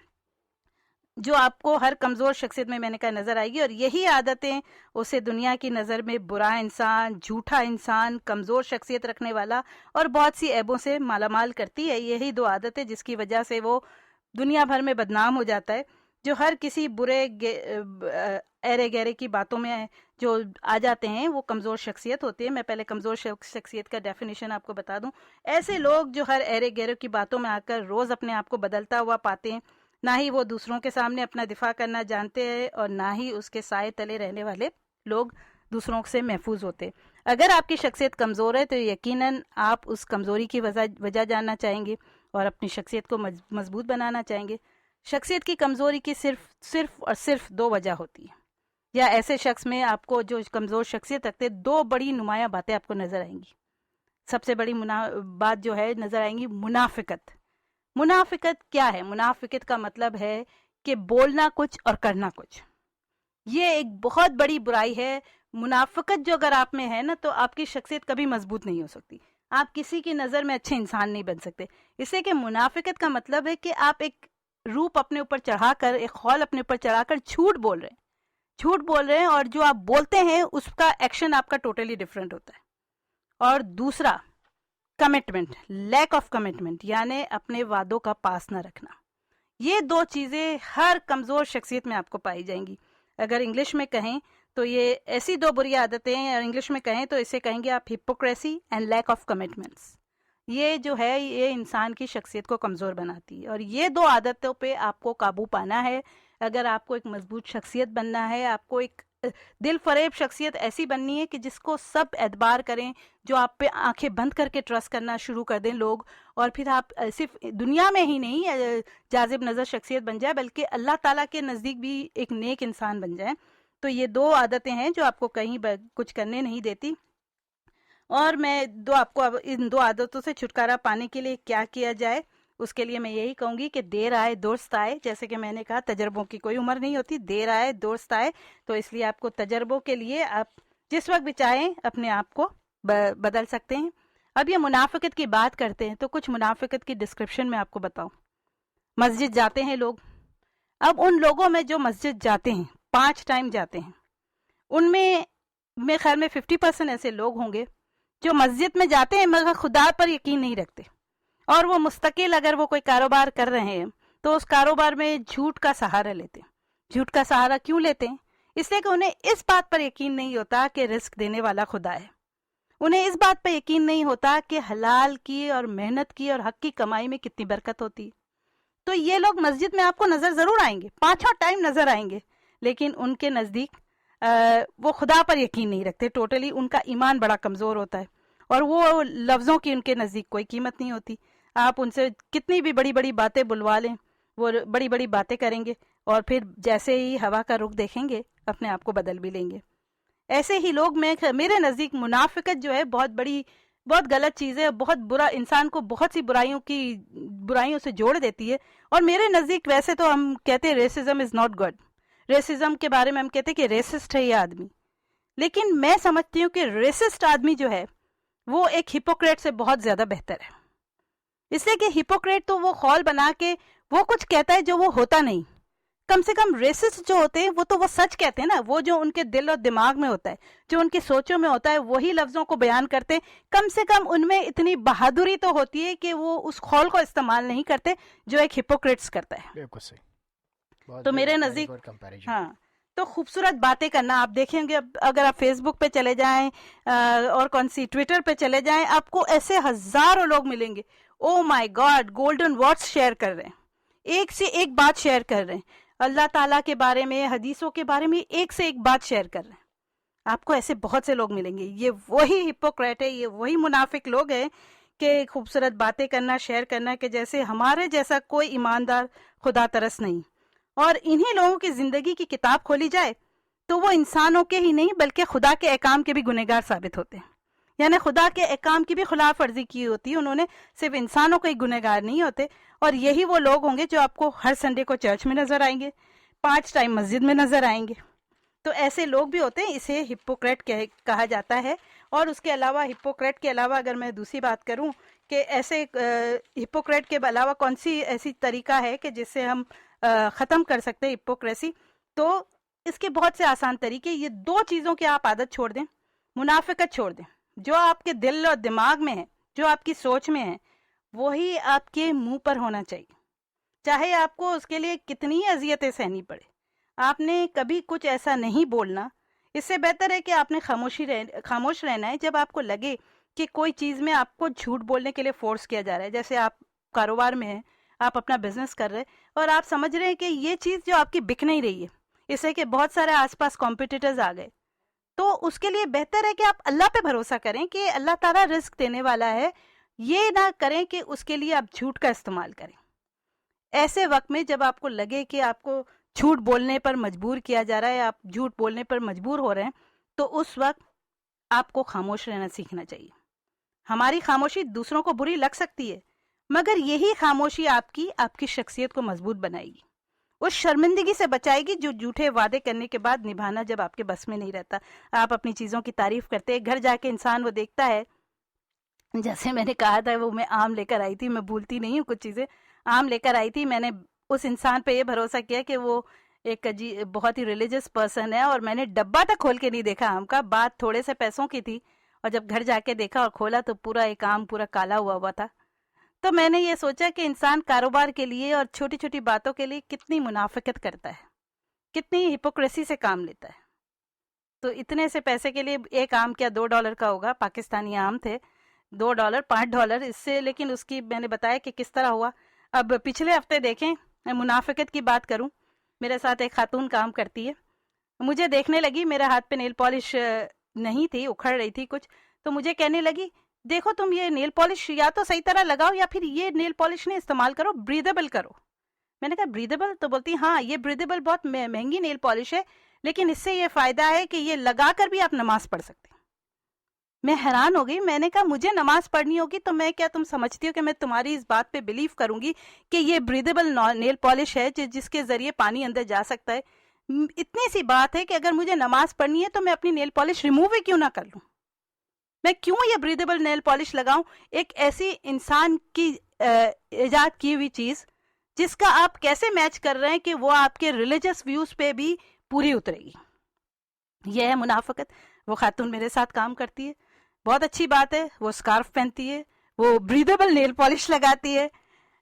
جو آپ کو ہر کمزور شخصیت میں نے کہا نظر آئے گی. اور یہی عادتیں اسے دنیا کی نظر میں برا انسان، جھوٹا انسان، کمزور شخصیت رکھنے والا اور بہت سی عیبوں سے مالا مال کرتی ہے. یہی 2 عادتیں جس کی وجہ سے وہ دنیا بھر میں بدنام ہو جاتا ہے. جو ہر کسی برے ایرے گہرے کی باتوں میں جو آ جاتے ہیں وہ کمزور شخصیت ہوتی ہے. میں پہلے کمزور شخصیت کا ڈیفینیشن آپ کو بتا دوں. ایسے لوگ جو ہر ایرے گہرے کی باتوں میں آ کر روز اپنے آپ کو بدلتا ہوا پاتے ہیں، نہ ہی وہ دوسروں کے سامنے اپنا دفاع کرنا جانتے ہیں اور نہ ہی اس کے سائے تلے رہنے والے لوگ دوسروں سے محفوظ ہوتے. اگر آپ کی شخصیت کمزور ہے تو یقیناً آپ اس کمزوری کی وجہ جاننا چاہیں گے اور اپنی شخصیت کو مضبوط بنانا چاہیں گے. شخصیت کی کمزوری کی صرف اور صرف 2 وجہ ہوتی ہے، یا ایسے شخص میں آپ کو جو کمزور شخصیت رکھتے 2 بڑی نمایاں باتیں آپ کو نظر آئیں گی. سب سے بڑی بات جو ہے نظر آئیں گی منافقت. منافقت کیا ہے؟ منافقت کا مطلب ہے کہ بولنا کچھ اور کرنا کچھ. یہ ایک بہت بڑی برائی ہے. منافقت جو اگر آپ میں ہے نا تو آپ کی شخصیت کبھی مضبوط نہیں ہو سکتی. آپ کسی کی نظر میں اچھے انسان نہیں بن سکتے. اس سے کہ منافقت کا مطلب ہے کہ آپ ایک روپ اپنے اوپر چڑھا کر، ایک خول اپنے اوپر چڑھا کر جھوٹ بول رہے ہیں اور جو آپ بولتے ہیں اس کا ایکشن آپ کا ٹوٹلی ڈیفرنٹ ہوتا ہے. اور دوسرا کمٹمنٹ، لیک آف کمٹمنٹ، یعنی اپنے وعدوں کا پاس نہ رکھنا. یہ 2 چیزیں ہر کمزور شخصیت میں آپ کو پائی جائیں گی. اگر انگلش میں کہیں تو یہ ایسی 2 بری عادتیں ہیں، اور انگلش میں کہیں تو اسے کہیں گے آپ hypocrisy and lack of commitments. یہ جو ہے یہ انسان کی شخصیت کو کمزور بناتی ہے، اور یہ 2 عادتوں پہ آپ کو قابو پانا ہے. اگر آپ کو ایک مضبوط شخصیت بننا ہے، آپ کو ایک دل فریب شخصیت ایسی بننی ہے کہ جس کو سب اعتبار کریں، جو آپ پہ آنکھیں بند کر کے ٹرسٹ کرنا شروع کر دیں لوگ، اور پھر آپ صرف دنیا میں ہی نہیں جاذب نظر شخصیت بن جائے بلکہ اللہ تعالیٰ کے نزدیک بھی ایک نیک انسان بن جائے. تو یہ 2 عادتیں ہیں جو آپ کو کہیں کچھ کرنے نہیں دیتی. اور میں آپ کو ان 2 عادتوں سے چھٹکارا پانے کے لیے کیا کیا جائے، اس کے لیے میں یہی کہوں گی کہ دیر آئے درست آئے. جیسے کہ میں نے کہا تجربوں کی کوئی عمر نہیں ہوتی، دیر آئے درست آئے. تو اس لیے آپ کو تجربوں کے لیے آپ جس وقت بھی چاہیں اپنے آپ کو بدل سکتے ہیں. اب یہ منافقت کی بات کرتے ہیں تو کچھ منافقت کی ڈسکرپشن میں آپ کو بتاؤں. مسجد جاتے ہیں لوگ. اب ان لوگوں میں جو مسجد جاتے ہیں 5 ٹائم جاتے ہیں، ان میں میرے خیال میں 50% ایسے لوگ ہوں گے جو مسجد میں جاتے ہیں مگر خدا پر یقین نہیں رکھتے، اور وہ مستقل اگر وہ کوئی کاروبار کر رہے ہیں تو اس کاروبار میں جھوٹ کا سہارا لیتے ہیں. جھوٹ کا سہارا کیوں لیتے ہیں؟ اس لیے کہ انہیں اس بات پر یقین نہیں ہوتا کہ رزق دینے والا خدا ہے. انہیں اس بات پر یقین نہیں ہوتا کہ حلال کی اور محنت کی اور حق کی کمائی میں کتنی برکت ہوتی. تو یہ لوگ مسجد میں آپ کو نظر ضرور آئیں گے، 5 ٹائم نظر آئیں گے، لیکن ان کے نزدیک وہ خدا پر یقین نہیں رکھتے. ٹوٹلی ان کا ایمان بڑا کمزور ہوتا ہے، اور وہ لفظوں کی ان کے نزدیک کوئی قیمت نہیں ہوتی. آپ ان سے کتنی بھی بڑی بڑی باتیں بلوا لیں، وہ بڑی بڑی باتیں کریں گے، اور پھر جیسے ہی ہوا کا رخ دیکھیں گے اپنے آپ کو بدل بھی لیں گے. ایسے ہی لوگ میرے نزدیک منافقت جو ہے بہت بڑی بہت غلط چیز ہے, بہت برا, انسان کو بہت سی برائیوں سے جوڑ دیتی ہے. اور میرے نزدیک ویسے تو ہم کہتے ہیں racism is not good, racism کے بارے میں ہم کہتے ہیں کہ ریسسٹ ہے یہ آدمی, لیکن میں سمجھتی ہوں کہ ریسسٹ آدمی جو ہے وہ ایک ہپوکریٹ سے بہت زیادہ بہتر ہے. اس لیے کہ ہپوکریٹ تو وہ خول بنا کے وہ کچھ کہتا ہے جو وہ ہوتا نہیں. کم سے کم ریسسٹ جو ہوتے ہیں وہ تو وہ سچ کہتے ہیں نا, وہ جو ان کے دل اور دماغ میں ہوتا ہے, جو ان کی سوچوں میں ہوتا ہے, وہی لفظوں کو بیان کرتے ہیں. کم سے کم ان میں اتنی بہادری تو ہوتی ہے کہ وہ اس خول کو استعمال نہیں کرتے جو ایک ہپوکریٹس کرتا ہے. بالکل صحیح. تو میرے نزدیک ہاں, تو خوبصورت باتیں کرنا, آپ دیکھیں گے اگر آپ فیس بک پہ چلے جائیں اور کون سی ٹویٹر پہ چلے جائیں, آپ کو ایسے ہزاروں لوگ ملیں گے, او مائی گاڈ, گولڈن ورڈز شیئر کر رہے ہیں, ایک سے ایک بات شیئر کر رہے ہیں, اللہ تعالیٰ کے بارے میں, حدیثوں کے بارے میں ایک سے ایک بات شیئر کر رہے ہیں. آپ کو ایسے بہت سے لوگ ملیں گے. یہ وہی ہپوکریٹ ہے, یہ وہی منافق لوگ ہیں کہ خوبصورت باتیں کرنا, شیئر کرنا کہ جیسے ہمارے جیسا کوئی ایماندار خدا ترس نہیں. اور انہی لوگوں کی زندگی کی کتاب کھولی جائے تو وہ انسانوں کے ہی نہیں بلکہ خدا کے احکام کے بھی گنہگار ثابت ہوتے ہیں. یعنی خدا کے احکام کی بھی خلاف ورزی کی ہوتی ہے انہوں نے, صرف انسانوں کے ہی گنہگار نہیں ہوتے. اور یہی وہ لوگ ہوں گے جو آپ کو ہر سنڈے کو چرچ میں نظر آئیں گے, 5 ٹائم مسجد میں نظر آئیں گے. تو ایسے لوگ بھی ہوتے ہیں, اسے ہپوکریٹ کہا جاتا ہے. اور اس کے علاوہ, ہپوکریٹ کے علاوہ اگر میں دوسری بات کروں کہ ایسے ہپوکریٹ کے علاوہ کون سی ایسی طریقہ ہے کہ جس سے ہم ختم کر سکتے ہیں ہپوکریسی, تو اس کے بہت سے آسان طریقے. یہ 2 چیزوں کی آپ عادت چھوڑ دیں, منافقت چھوڑ دیں. جو آپ کے دل اور دماغ میں ہے, جو آپ کی سوچ میں ہے, وہی آپ کے منہ پر ہونا چاہیے, چاہے آپ کو اس کے لیے کتنی اذیتیں سہنی پڑے. آپ نے کبھی کچھ ایسا نہیں بولنا. اس سے بہتر ہے کہ آپ نے خاموش رہنا ہے جب آپ کو لگے کہ کوئی چیز میں آپ کو جھوٹ بولنے کے لیے فورس کیا جا رہا ہے. جیسے آپ کاروبار میں ہیں, آپ اپنا بزنس کر رہے اور آپ سمجھ رہے ہیں کہ یہ چیز جو آپ کی بک نہیں رہی ہے, اس سے کہ بہت سارے آس پاس کمپیٹیٹرز آ گئے, تو اس کے لیے بہتر ہے کہ آپ اللہ پہ بھروسہ کریں کہ اللہ تعالیٰ رزق دینے والا ہے. یہ نہ کریں کہ اس کے لیے آپ جھوٹ کا استعمال کریں. ایسے وقت میں جب آپ کو لگے کہ آپ کو جھوٹ بولنے پر مجبور کیا جا رہا ہے, آپ جھوٹ بولنے پر مجبور ہو رہے ہیں, تو اس وقت آپ کو خاموش رہنا سیکھنا چاہیے. ہماری خاموشی دوسروں کو بری لگ سکتی ہے, مگر یہی خاموشی آپ کی شخصیت کو مضبوط بنائے گی, اس شرمندگی سے بچائے گی جو جھوٹے وعدے کرنے کے بعد نبھانا جب آپ کے بس میں نہیں رہتا. آپ اپنی چیزوں کی تعریف کرتے ہیں, گھر جا کے انسان وہ دیکھتا ہے, جیسے میں نے کہا تھا وہ میں آم لے کر آئی تھی, میں بھولتی نہیں ہوں کچھ چیزیں, آم لے کر آئی تھی, میں نے اس انسان پہ یہ بھروسہ کیا کہ وہ ایک بہت ہی ریلیجس پرسن ہے, اور میں نے ڈبہ تک کھول کے نہیں دیکھا آم کا, بات تھوڑے سے پیسوں کی تھی, اور جب گھر جا کے دیکھا اور کھولا تو پورا ایک آم پورا کالا ہوا تھا. تو میں نے یہ سوچا کہ انسان کاروبار کے لیے اور چھوٹی چھوٹی باتوں کے لیے کتنی منافقت کرتا ہے, کتنی ہپوکریسی سے کام لیتا ہے. تو اتنے سے پیسے کے لیے ایک آم کیا $2 کا ہوگا, پاکستانی آم تھے, $2 $5 اس سے, لیکن اس کی میں نے بتایا کہ کس طرح ہوا. اب پچھلے ہفتے دیکھیں, میں منافقت کی بات کروں, میرے ساتھ ایک خاتون کام کرتی ہے, مجھے دیکھنے لگی, میرے ہاتھ پہ نیل پالش نہیں تھی, اکھڑ رہی تھی کچھ, تو مجھے کہنے لگی دیکھو تم یہ نیل پالش یا تو صحیح طرح لگاؤ یا پھر یہ نیل پالش نہیں استعمال کرو, بریدیبل کرو. میں نے کہا بریدیبل؟ تو بولتی ہاں یہ بریدیبل بہت مہنگی نیل پالش ہے, لیکن اس سے یہ فائدہ ہے کہ یہ لگا کر بھی آپ نماز پڑھ سکتے. میں حیران ہو گئی, میں نے کہا مجھے نماز پڑھنی ہوگی تو میں کیا تم سمجھتی ہو کہ میں تمہاری اس بات پہ بلیو کروں گی کہ یہ بریدیبل نیل پالش ہے جس کے ذریعے پانی اندر جا سکتا ہے؟ اتنی سی بات ہے کہ اگر مجھے نماز پڑھنی ہے تو میں اپنی نیل پالش ریموو ہی کیوں نہ کر لوں, میں کیوں یہ بریدیبل نیل پالش لگاؤں, ایک ایسی انسان کی ایجاد کی ہوئی چیز جس کا آپ کیسے میچ کر رہے ہیں کہ وہ آپ کے ریلیجس ویوز پہ بھی پوری اترے گی. یہ ہے منافقت. وہ خاتون میرے ساتھ کام کرتی ہے, بہت اچھی بات ہے, وہ اسکارف پہنتی ہے, وہ بریدیبل نیل پالش لگاتی ہے,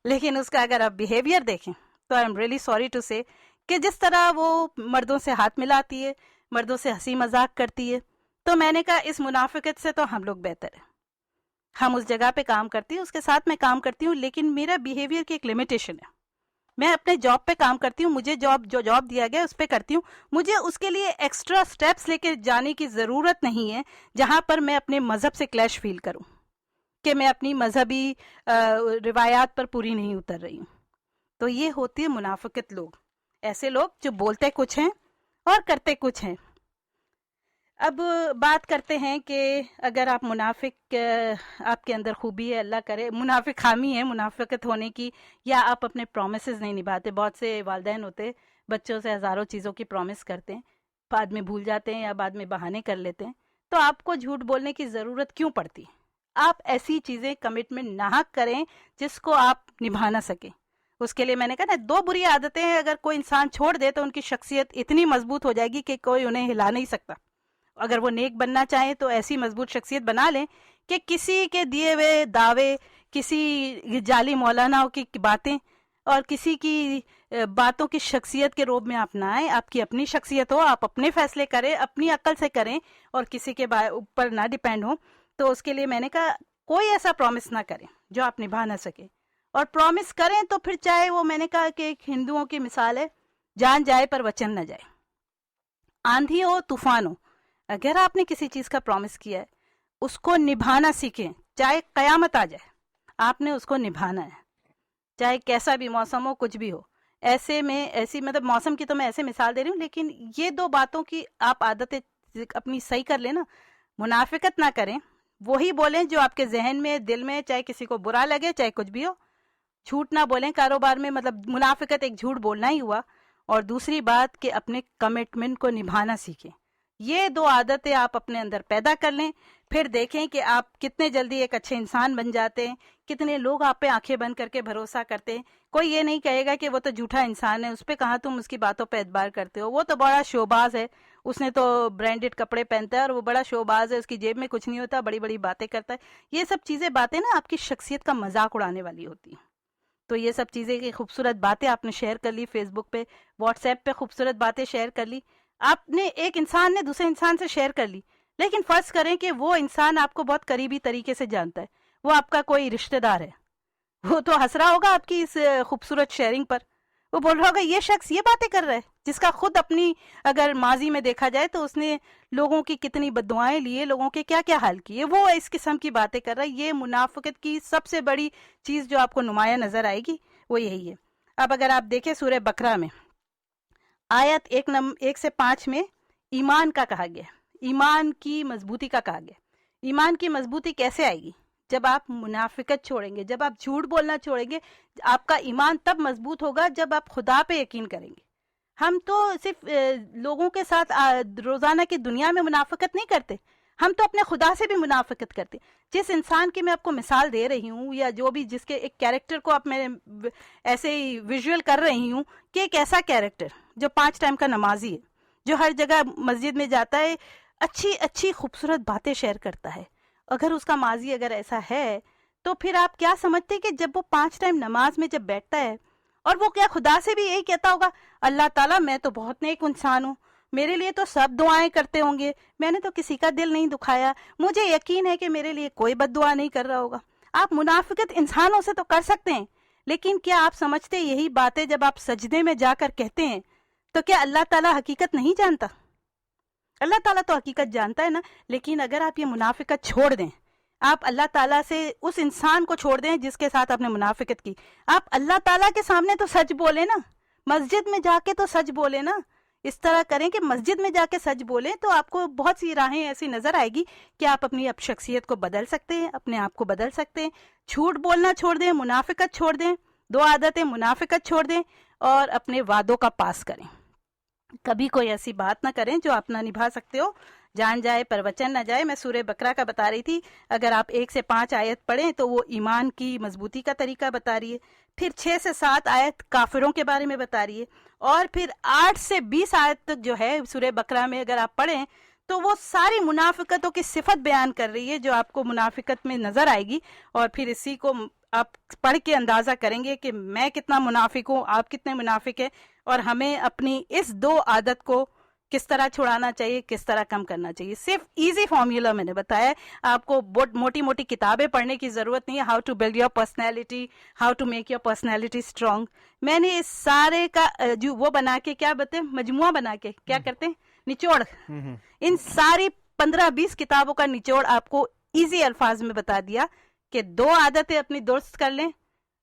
لیکن اس کا اگر آپ بیہیویئر دیکھیں تو I am really sorry to say کہ جس طرح وہ مردوں سے ہاتھ ملاتی ہے, مردوں سے ہنسی مذاق کرتی ہے, تو میں نے کہا اس منافقت سے تو ہم لوگ بہتر ہیں. ہم اس جگہ پہ کام کرتی ہیں, اس کے ساتھ میں کام کرتی ہوں, لیکن میرا بیہیویئر کی ایک لمیٹیشن ہے. میں اپنے جاب پہ کام کرتی ہوں, مجھے جو جاب دیا گیا اس پہ کرتی ہوں, مجھے اس کے لیے ایکسٹرا سٹیپس لے کے جانے کی ضرورت نہیں ہے جہاں پر میں اپنے مذہب سے کلیش فیل کروں کہ میں اپنی مذہبی روایات پر پوری نہیں اتر رہی ہوں. تو یہ ہوتی ہے منافقت لوگ, ایسے لوگ جو بولتے کچھ ہیں اور کرتے کچھ ہیں. اب بات کرتے ہیں کہ اگر آپ منافق، آپ کے اندر خوبی ہے، اللہ کرے منافق خامی ہے منافقت ہونے کی، یا آپ اپنے پرومسز نہیں نبھاتے. بہت سے والدین ہوتے بچوں سے ہزاروں چیزوں کی پرومس کرتے ہیں، بعد میں بھول جاتے ہیں یا بعد میں بہانے کر لیتے ہیں. تو آپ کو جھوٹ بولنے کی ضرورت کیوں پڑتی؟ آپ ایسی چیزیں کمٹمنٹ نہ کریں جس کو آپ نبھا نہ سکیں. اس کے لیے میں نے کہا نا 2 بری عادتیں ہیں اگر کوئی انسان چھوڑ دے تو ان کی شخصیت اتنی مضبوط ہو جائے گی کہ کوئی انہیں ہلا نہیں سکتا. اگر وہ نیک بننا چاہیں تو ایسی مضبوط شخصیت بنا لیں کہ کسی کے دیے ہوئے دعوے، کسی جعلی مولاناؤں کی باتیں اور کسی کی باتوں کی شخصیت کے روب میں آپ نہ آئیں. آپ کی اپنی شخصیت ہو، آپ اپنے فیصلے کریں، اپنی عقل سے کریں اور کسی کے اوپر نہ ڈیپینڈ ہوں. تو اس کے لیے میں نے کہا کوئی ایسا پرومس نہ کریں جو آپ نبھا نہ سکیں، اور پرومس کریں تو پھر چاہے وہ، میں نے کہا کہ ایک ہندوؤں کی مثال ہے، جان جائے پر وچن نہ جائے. آندھی ہو، طوفان ہو، اگر آپ نے کسی چیز کا پرومس کیا ہے اس کو نبھانا سیکھیں. چاہے قیامت آ جائے آپ نے اس کو نبھانا ہے، چاہے کیسا بھی موسم ہو، کچھ بھی ہو. ایسے میں ایسی مطلب موسم کی تو میں ایسے مثال دے رہی ہوں، لیکن یہ 2 باتوں کی آپ عادتیں اپنی صحیح کر لیں نا. منافقت نہ کریں، وہی بولیں جو آپ کے ذہن میں، دل میں، چاہے کسی کو برا لگے چاہے کچھ بھی ہو. جھوٹ نہ بولیں کاروبار میں، مطلب منافقت ایک جھوٹ بولنا ہی ہوا. اور دوسری بات کہ اپنے کمٹمنٹ کو نبھانا سیکھیں. یہ 2 عادتیں آپ اپنے اندر پیدا کر لیں، پھر دیکھیں کہ آپ کتنے جلدی ایک اچھے انسان بن جاتے ہیں. کتنے لوگ آپ پہ آنکھیں بند کر کے بھروسہ کرتے ہیں. کوئی یہ نہیں کہے گا کہ وہ تو جھوٹا انسان ہے، اس پہ کہاں تم اس کی باتوں پہ اعتبار کرتے ہو، وہ تو بڑا شوباز ہے، اس نے تو برانڈڈ کپڑے پہنتا ہے اور وہ بڑا شوباز ہے، اس کی جیب میں کچھ نہیں ہوتا، بڑی بڑی باتیں کرتا ہے. یہ سب چیزیں باتیں نا آپ کی شخصیت کا مذاق اڑانے والی ہوتی ہیں. تو یہ سب چیزیں کی خوبصورت باتیں آپ نے شیئر کر لی، فیس بک پہ، واٹس ایپ پہ خوبصورت باتیں شیئر کر لی. آپ نے ایک انسان نے دوسرے انسان سے شیئر کر لی، لیکن فرض کریں کہ وہ انسان آپ کو بہت قریبی طریقے سے جانتا ہے، وہ آپ کا کوئی رشتہ دار ہے. وہ تو ہنس رہا ہوگا آپ کی اس خوبصورت شیئرنگ پر. وہ بول رہا ہوگا یہ شخص یہ باتیں کر رہا ہے، جس کا خود اپنی اگر ماضی میں دیکھا جائے تو اس نے لوگوں کی کتنی بددعائیں لیے، لوگوں کے کیا کیا حال کیے، وہ اس قسم کی باتیں کر رہا ہے. یہ منافقت کی سب سے بڑی چیز جو آپ کو نمایاں نظر آئے گی وہ یہی ہے. اب اگر آپ دیکھیں سورہ بقرہ میں آیت 1 سے 5 میں ایمان کا کہا گیا، ایمان کی مضبوطی کا کہا گیا. ایمان کی مضبوطی کیسے آئے گی؟ جب آپ منافقت چھوڑیں گے، جب آپ جھوٹ بولنا چھوڑیں گے. آپ کا ایمان تب مضبوط ہوگا جب آپ خدا پہ یقین کریں گے. ہم تو صرف لوگوں کے ساتھ روزانہ کی دنیا میں منافقت نہیں کرتے، ہم تو اپنے خدا سے بھی منافقت کرتے. جس انسان کی میں آپ کو مثال دے رہی ہوں، یا جو بھی جس کے ایک کیریکٹر کو آپ میں ایسے ہی ویژول کر رہی ہوں کہ ایک ایسا کیریکٹر جو 5 ٹائم کا نمازی ہے، جو ہر جگہ مسجد میں جاتا ہے، اچھی اچھی خوبصورت باتیں شیئر کرتا ہے. اگر اس کا ماضی اگر ایسا ہے تو پھر آپ کیا سمجھتے کہ جب وہ 5 ٹائم نماز میں جب بیٹھتا ہے، اور وہ کیا خدا سے بھی یہی کہتا ہوگا اللہ تعالیٰ میں تو بہت نیک انسان ہوں، میرے لیے تو سب دعائیں کرتے ہوں گے، میں نے تو کسی کا دل نہیں دکھایا، مجھے یقین ہے کہ میرے لیے کوئی بد دعا نہیں کر رہا ہوگا. آپ منافقت انسانوں سے تو کر سکتے ہیں، لیکن کیا آپ سمجھتے یہی باتیں جب آپ سجدے میں جا کر کہتے ہیں تو کیا اللہ تعالیٰ حقیقت نہیں جانتا؟ اللہ تعالیٰ تو حقیقت جانتا ہے نا. لیکن اگر آپ یہ منافقت چھوڑ دیں، آپ اللہ تعالیٰ سے اس انسان کو چھوڑ دیں جس کے ساتھ آپ نے منافقت کی، آپ اللہ تعالیٰ کے سامنے تو سچ بولیں نا، مسجد میں جا کے تو سچ بولیں نا. اس طرح کریں کہ مسجد میں جا کے سچ بولیں تو آپ کو بہت سی راہیں ایسی نظر آئے گی کہ آپ اپنی شخصیت کو بدل سکتے ہیں، اپنے آپ کو بدل سکتے ہیں. جھوٹ بولنا چھوڑ دیں، منافقت چھوڑ دیں، 2 عادتیں منافقت چھوڑ دیں اور اپنے وعدوں کا پاس کریں. کبھی کوئی ایسی بات نہ کریں جو آپ نہ نبھا سکتے ہو. جان جائے پر وچن نہ جائے. میں سورہ بقرہ کا بتا رہی تھی، اگر آپ 1 سے 5 آیت پڑھیں تو وہ ایمان کی مضبوطی کا طریقہ بتا رہی ہے. پھر 6 سے 7 آیت کافروں کے بارے میں بتا رہی ہے، اور پھر 8 سے 20 آیت تک جو ہے سورہ بقرہ میں اگر آپ پڑھیں تو وہ ساری منافقتوں کی صفت بیان کر رہی ہے جو آپ کو منافقت میں نظر آئے گی. اور پھر اسی کو آپ پڑھ کے اندازہ کریں گے کہ میں کتنا منافق ہوں، آپ کتنے منافق ہیں، اور ہمیں اپنی اس 2 عادت کو کس طرح چھڑانا چاہیے، کس طرح کم کرنا چاہیے. صرف ایزی فارمولا میں نے بتایا ہے. آپ کو موٹی موٹی کتابیں پڑھنے کی ضرورت نہیں ہے. How to build your personality, how to make your personality strong. میں نے اس سارے کا جو وہ بنا کے کیا بتے مجموعہ بنا کے کیا کرتے ہیں نچوڑ، ان ساری 15-20 کتابوں کا نچوڑ آپ کو ایزی الفاظ میں بتا دیا کہ 2 عادتیں اپنی درست کر لیں،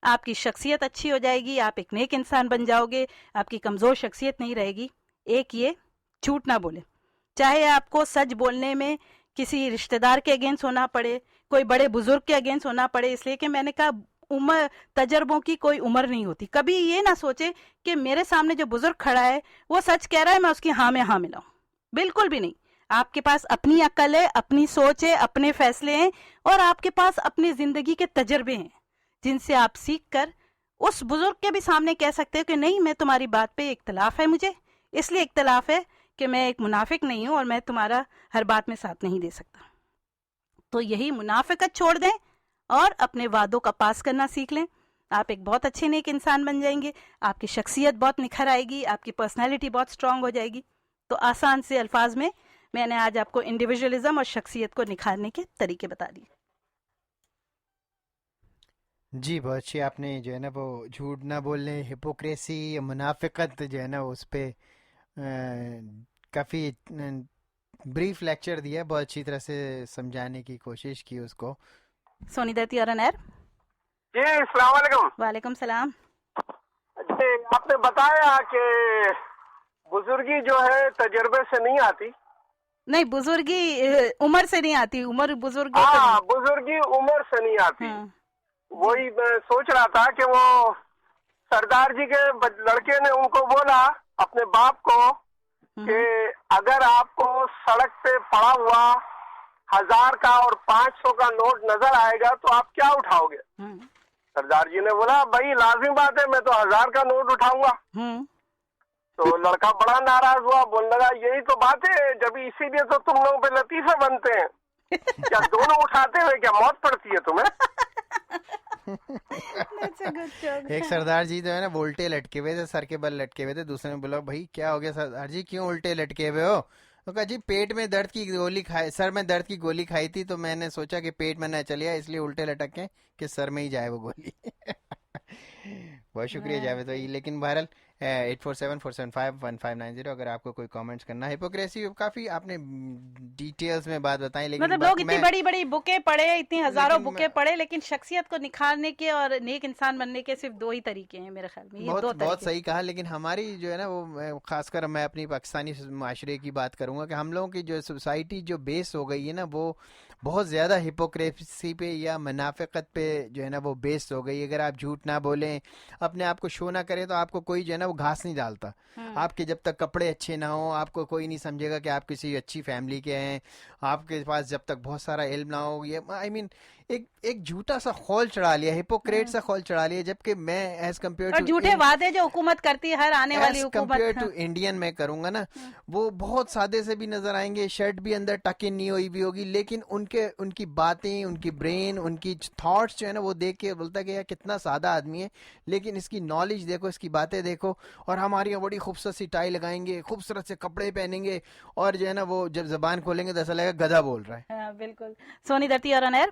آپ کی شخصیت اچھی ہو جائے گی، آپ ایک نیک انسان بن جاؤ گے، آپ کی کمزور شخصیت نہیں رہے گی. ایک یہ جھوٹ نہ بولے. چاہے آپ کو سچ بولنے میں کسی رشتہ دار کے اگینسٹ ہونا پڑے, کوئی بڑے بزرگ کے اگینسٹ ہونا پڑے, اس لیے کہ میں نے کہا عمر, تجربوں کی کوئی عمر نہیں ہوتی. کبھی یہ نہ سوچے کہ میرے سامنے جو بزرگ کھڑا ہے وہ سچ کہہ رہا ہے, میں اس کی ہاں میں ہاں ملاؤں. بالکل بھی نہیں. آپ کے پاس اپنی عقل ہے, اپنی سوچ ہے, اپنے فیصلے ہیں, اور آپ کے پاس اپنی زندگی کے تجربے ہیں جن سے آپ سیکھ کر اس بزرگ کے بھی سامنے کہہ سکتے ہو کہ نہیں, میں تمہاری بات پہ اختلاف ہے, مجھے اس لیے اختلاف ہے کہ میں ایک منافق نہیں ہوں اور میں تمہارا ہر بات میں ساتھ نہیں دے سکتا. تو یہی منافقت چھوڑ دیں اور اپنے وعدوں کا پاس کرنا سیکھ لیں. آپ ایک بہت اچھے نیک انسان بن جائیں گے, آپ کی شخصیت بہت نکھر آئے گی, آپ کی پرسنالٹی بہت اسٹرانگ ہو جائے گی. تو آسان سے الفاظ میں نے آج آپ کو انڈیویجولزم اور شخصیت کو نکھارنے کے طریقے بتا دیے. جی بہت اچھی آپ نے جو ہے نا وہ جھوٹ نہ بولنے, ہپوکریسی, منافقت جو ہے نا اس پہ کافی بریف لیکچر دیا, بہت اچھی طرح سے سمجھانے کی کوشش کی اس کو. سونی دتی اور انیر. جی السلام علیکم. وعلیکم السلام. جی آپ نے بتایا کہ بزرگی جو ہے تجربے سے نہیں آتی. نہیں, بزرگی عمر سے نہیں آتی, عمر بزرگ. ہاں, بزرگی عمر سے نہیں آتی. وہی میں سوچ رہا تھا کہ وہ سردار جی کے لڑکے نے ان کو بولا اپنے باپ کو کہ اگر آپ کو سڑک پہ پڑا ہوا 1000 کا اور 500 کا نوٹ نظر آئے گا تو آپ کیا اٹھاؤ گے؟ سردار جی نے بولا بھائی لازمی بات ہے, میں تو 1000 کا نوٹ اٹھاؤں گا. تو لڑکا بڑا ناراض ہوا, بولنے لگا یہی تو بات ہے, جب اسی لیے تو تم لوگوں پہ لطیفے بنتے ہیں. کیا دونوں اٹھاتے ہوئے کیا موت پڑتی ہے تمہیں؟ ایک سردار جی جو ہے نا وہ الٹے لٹکے ہوئے تھے, سر کے بل لٹکے ہوئے تھے. دوسرے نے بولا بھائی کیا ہو گیا سردار جی, کیوں الٹے لٹکے ہوئے ہو؟ تو کہا جی پیٹ میں درد کی گولی کھائی, سر میں درد کی گولی کھائی تھی, تو میں نے سوچا کہ پیٹ میں نہ چلیا, اس لیے الٹے لٹکے کہ سر میں ہی جائے وہ گولی. بہت شکریہ جاوید بھائی. لیکن بہرحال 8474751590 اگر آپ کو کوئی کامنٹس کرنا ہے. ہپوکریسی کافی آپ نے ڈیٹیلز میں بات بتائی, لیکن مطلب لوگ اتنی بڑی بڑی بکیں پڑھے, اتنی ہزاروں بکیں پڑھے, لیکن شخصیت کو نکھارنے کے اور نیک انسان بننے کے صرف 2 ہی طریقے ہیں میرے خیال میں. یہ بہت صحیح کہا. لیکن ہماری جو ہے نا وہ خاص کر میں اپنی پاکستانی معاشرے کی بات کروں گا کہ ہم لوگوں کی جو سوسائٹی جو بیس ہو گئی ہے نا وہ بہت زیادہ ہپوکریسی پہ یا منافقت پہ جو ہے نا وہ بیس ہو گئی. اگر آپ جھوٹ نہ بولیں, اپنے آپ کو شو نہ کریں, تو آپ کو کوئی جو ہے نا وہ گھاس نہیں ڈالتا. آپ کے جب تک کپڑے اچھے نہ ہوں, آپ کو کوئی نہیں سمجھے گا کہ آپ کسی اچھی فیملی کے ہیں. آپ کے پاس جب تک بہت سارا علم نہ ہو, یہ آئی مین ایک جھوٹا سا خول چڑھا لیا, ہپوکریٹ سا خول چڑھا لیا. جبکہ میں ایز کمپیئر ٹو جھوٹے وعدے جو حکومت کرتی ہے, ہر آنے والی حکومت, کمپیئر ٹو انڈین میں کروں گا نا, وہ بہت سادے سے بھی نظر آئیں گے, شرٹ بھی اندر ٹک ان نہیں ہوئی بھی ہوگی, لیکن ان کی باتیں, ان کی برین, ان کی تھاٹس جو ہے نا وہ دیکھ کے بولتا ہے کہ یار کتنا سادہ آدمی ہے, لیکن اس کی نالج دیکھو, اس کی باتیں دیکھو. اور ہماری یہاں بڑی خوبصورت سی ٹائی لگائیں گے, خوبصورت سے کپڑے پہنیں گے, اور جو ہے نا وہ جب زبان کھولیں گے تو ایسا لگے گا گدھا بول رہا ہے. بالکل. سونی دتی اور انیر.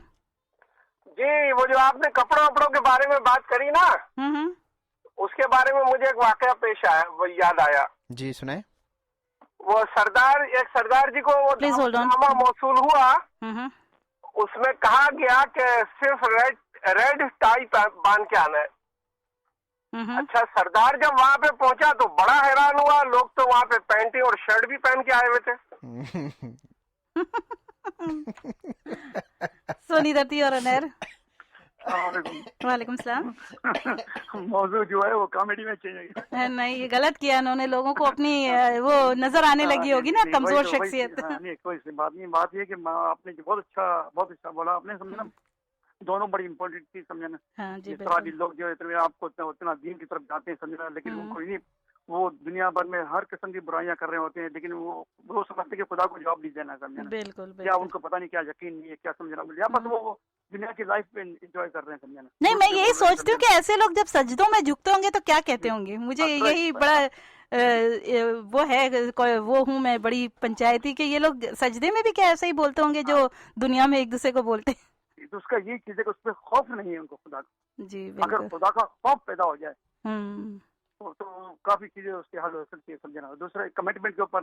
جی وہ جو آپ نے کپڑوں کے بارے میں بات کری نا, اس کے بارے میں مجھے ایک واقعہ پیش آیا, وہ یاد آیا. جی سنائیں. وہ ایک سردار جی کو وہ نامہ موصول ہوا, اس میں کہا گیا کہ صرف ریڈ ٹائی باندھ کے آنا ہے. اچھا, سردار جب وہاں پہ پہنچا تو بڑا حیران ہوا, لوگ تو وہاں پہ پینٹی اور شرٹ بھی پہن کے آئے ہوئے تھے. سونی دتی اور انیر. وعلیکم السلام. موضوع جو ہے وہ کامیڈی میں چینج نہیں, یہ غلط کیا انہوں نے, لوگوں کو اپنی وہ نظر آنے لگی ہوگی نا کمزور شخصیت. کوئی بات نہیں, بات یہ کہ آپ نے بہت اچھا بولا آپ نے, سمجھنا دونوں بڑی امپورٹنٹ چیز سمجھنا. جس طرح بھی لوگ جو ہے آپ کو اتنا دین کی طرف جاتے ہیں سمجھنا, لیکن وہ کوئی نہیں, وہ دنیا بھر میں ہر قسم کی برائیاں کر رہے ہوتے ہیں, لیکن وہ سمجھتے کہ خدا کو جواب نہیں دینا سمجھنا. بالکل. کیا ان کو پتہ نہیں کیا یقین نہیں ہے, کیا سمجھنا, یا بس وہ دنیا کی لائف پہ انجوائے کر رہے ہیں سمجھنا. نہیں, میں یہی سوچتی ہوں کہ ایسے لوگ جب سجدوں میں جھکتے ہوں گے تو کیا کہتے ہوں گے. مجھے یہی بڑا وہ ہے, وہ ہوں میں بڑی پنچایتی کہ یہ لوگ سجدے میں بھی کیا ایسے ہی بولتے ہوں گے جو دنیا میں ایک دوسرے کو بولتے ہیں. تو اس کا یہی چیز ہے کہ اس پہ خوف نہیں ہے ان کو خدا کا. جی اگر خدا کا خوف پیدا ہو جائے ہوں تو کافی چیزیں اس کے حل ہو سکتی ہے سمجھنا. دوسرا کمٹمنٹ کے اوپر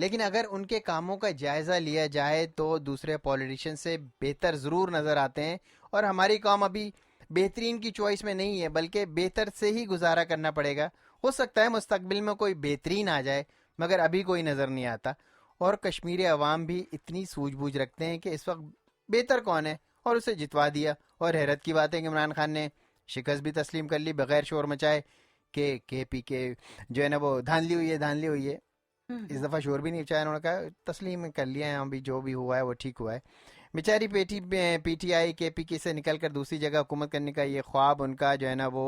لیکن اگر ان کے کاموں کا جائزہ لیا جائے تو دوسرے پولیٹیشین سے بہتر ضرور نظر آتے ہیں. اور ہماری قوم ابھی بہترین کی چوائس میں نہیں ہے بلکہ بہتر سے ہی گزارا کرنا پڑے گا. ہو سکتا ہے مستقبل میں کوئی بہترین آ جائے مگر ابھی کوئی نظر نہیں آتا. اور کشمیری عوام بھی اتنی سوجھ بوجھ رکھتے ہیں کہ اس وقت بہتر کون ہے اور اسے جتوا دیا. اور حیرت کی بات ہے کہ عمران خان نے شکست بھی تسلیم کر لی بغیر شور مچائے کہ کے پی کے جو ہے نا وہ دھاندلی ہوئی ہے. اس دفعہ شور بھی نہیں مچایا, انہوں نے کہا تسلیم کر لیا ہے, ابھی جو بھی ہوا ہے وہ ٹھیک ہوا ہے. بیچاری پی ٹی آئی کے پی کے سے نکل کر دوسری جگہ حکومت کرنے کا یہ خواب ان کا جو ہے نا وہ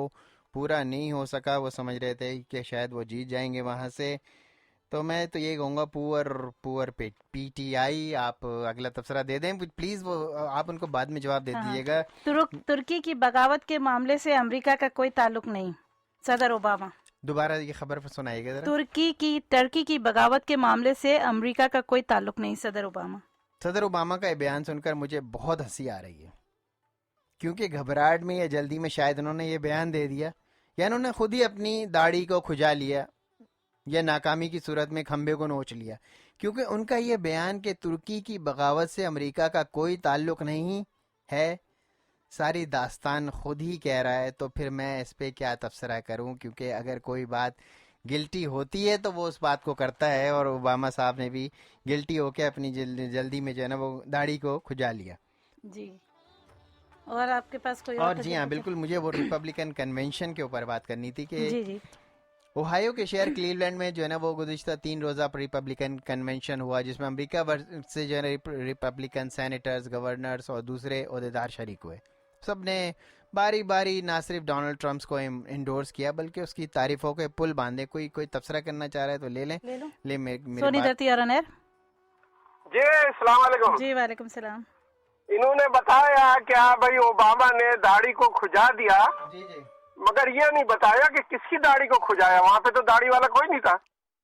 پورا نہیں ہو سکا. وہ سمجھ رہے تھے کہ شاید وہ جیت جائیں گے وہاں سے. تو میں تو یہ کہوں گا پور پی ٹی آئی. آپ اگلا تبصرہ دے دیں پلیز, وہ آپ ان کو بعد میں جواب دے دیجیے گا. ترکی کی بغاوت کے معاملے سے امریکہ کا کوئی تعلق نہیں, صدر اوباما. دوبارہ یہ خبر سنائیے گا ذرا. ترکی کی بغاوت کے معاملے سے امریکہ کا کوئی تعلق نہیں, صدر اوباما. صدر اوباما کا یہ بیان سن کر مجھے بہت ہنسی آ رہی ہے کیونکہ گھبراہٹ میں یا جلدی میں شاید انہوں نے یہ بیان دے دیا یا انہوں نے خود ہی اپنی داڑھی کو کھجا لیا یا ناکامی کی صورت میں کھمبے کو نوچ لیا, کیونکہ ان کا یہ بیان کہ ترکی کی بغاوت سے امریکہ کا کوئی تعلق نہیں ہے ساری داستان خود ہی کہہ رہا ہے. تو پھر میں اس پہ کیا تبصرہ کروں, کیونکہ اگر کوئی بات گلٹی ہوتی ہے تو وہ اس بات کو کرتا ہے, اور اوباما صاحب نے بھی گلٹی ہو کے اپنی جلدی میں جو ہے نا وہ داڑھی کو کھجا لیا. جی, اور آپ کے پاس کوئی اور جی ہاں بالکل, مجھے وہ ریپبلکن کنونشن کے اوپر بات کرنی تھی کہ جی اوہایو کے شہر کلیولینڈ میں جو ہے نا وہ گزشتہ 3 روزہ ریپبلکن کنونشن ہوا جس میں امریکہ سے جو ہے نا ریپبلکن سینیٹرز, گورنرز اور دوسرے عہدیدار شریک ہوئے. سب نے باری باری نہ صرف ڈونلڈ ٹرمپ کو انڈورس کیا بلکہ اس کی تعریفوں کے پل باندھے. کوئی تبصرہ کرنا چاہ رہا ہے تو لے لیں. سونی دھرتی آرنر. جی السلام علیکم. جی وعلیکم السلام. انہوں نے بتایا کہ بھائی اوباما نے داڑھی کو کھجا دیا, جی مگر یہ نہیں بتایا کہ کس کی داڑھی کو کھجایا. وہاں پہ تو داڑھی والا کوئی نہیں تھا.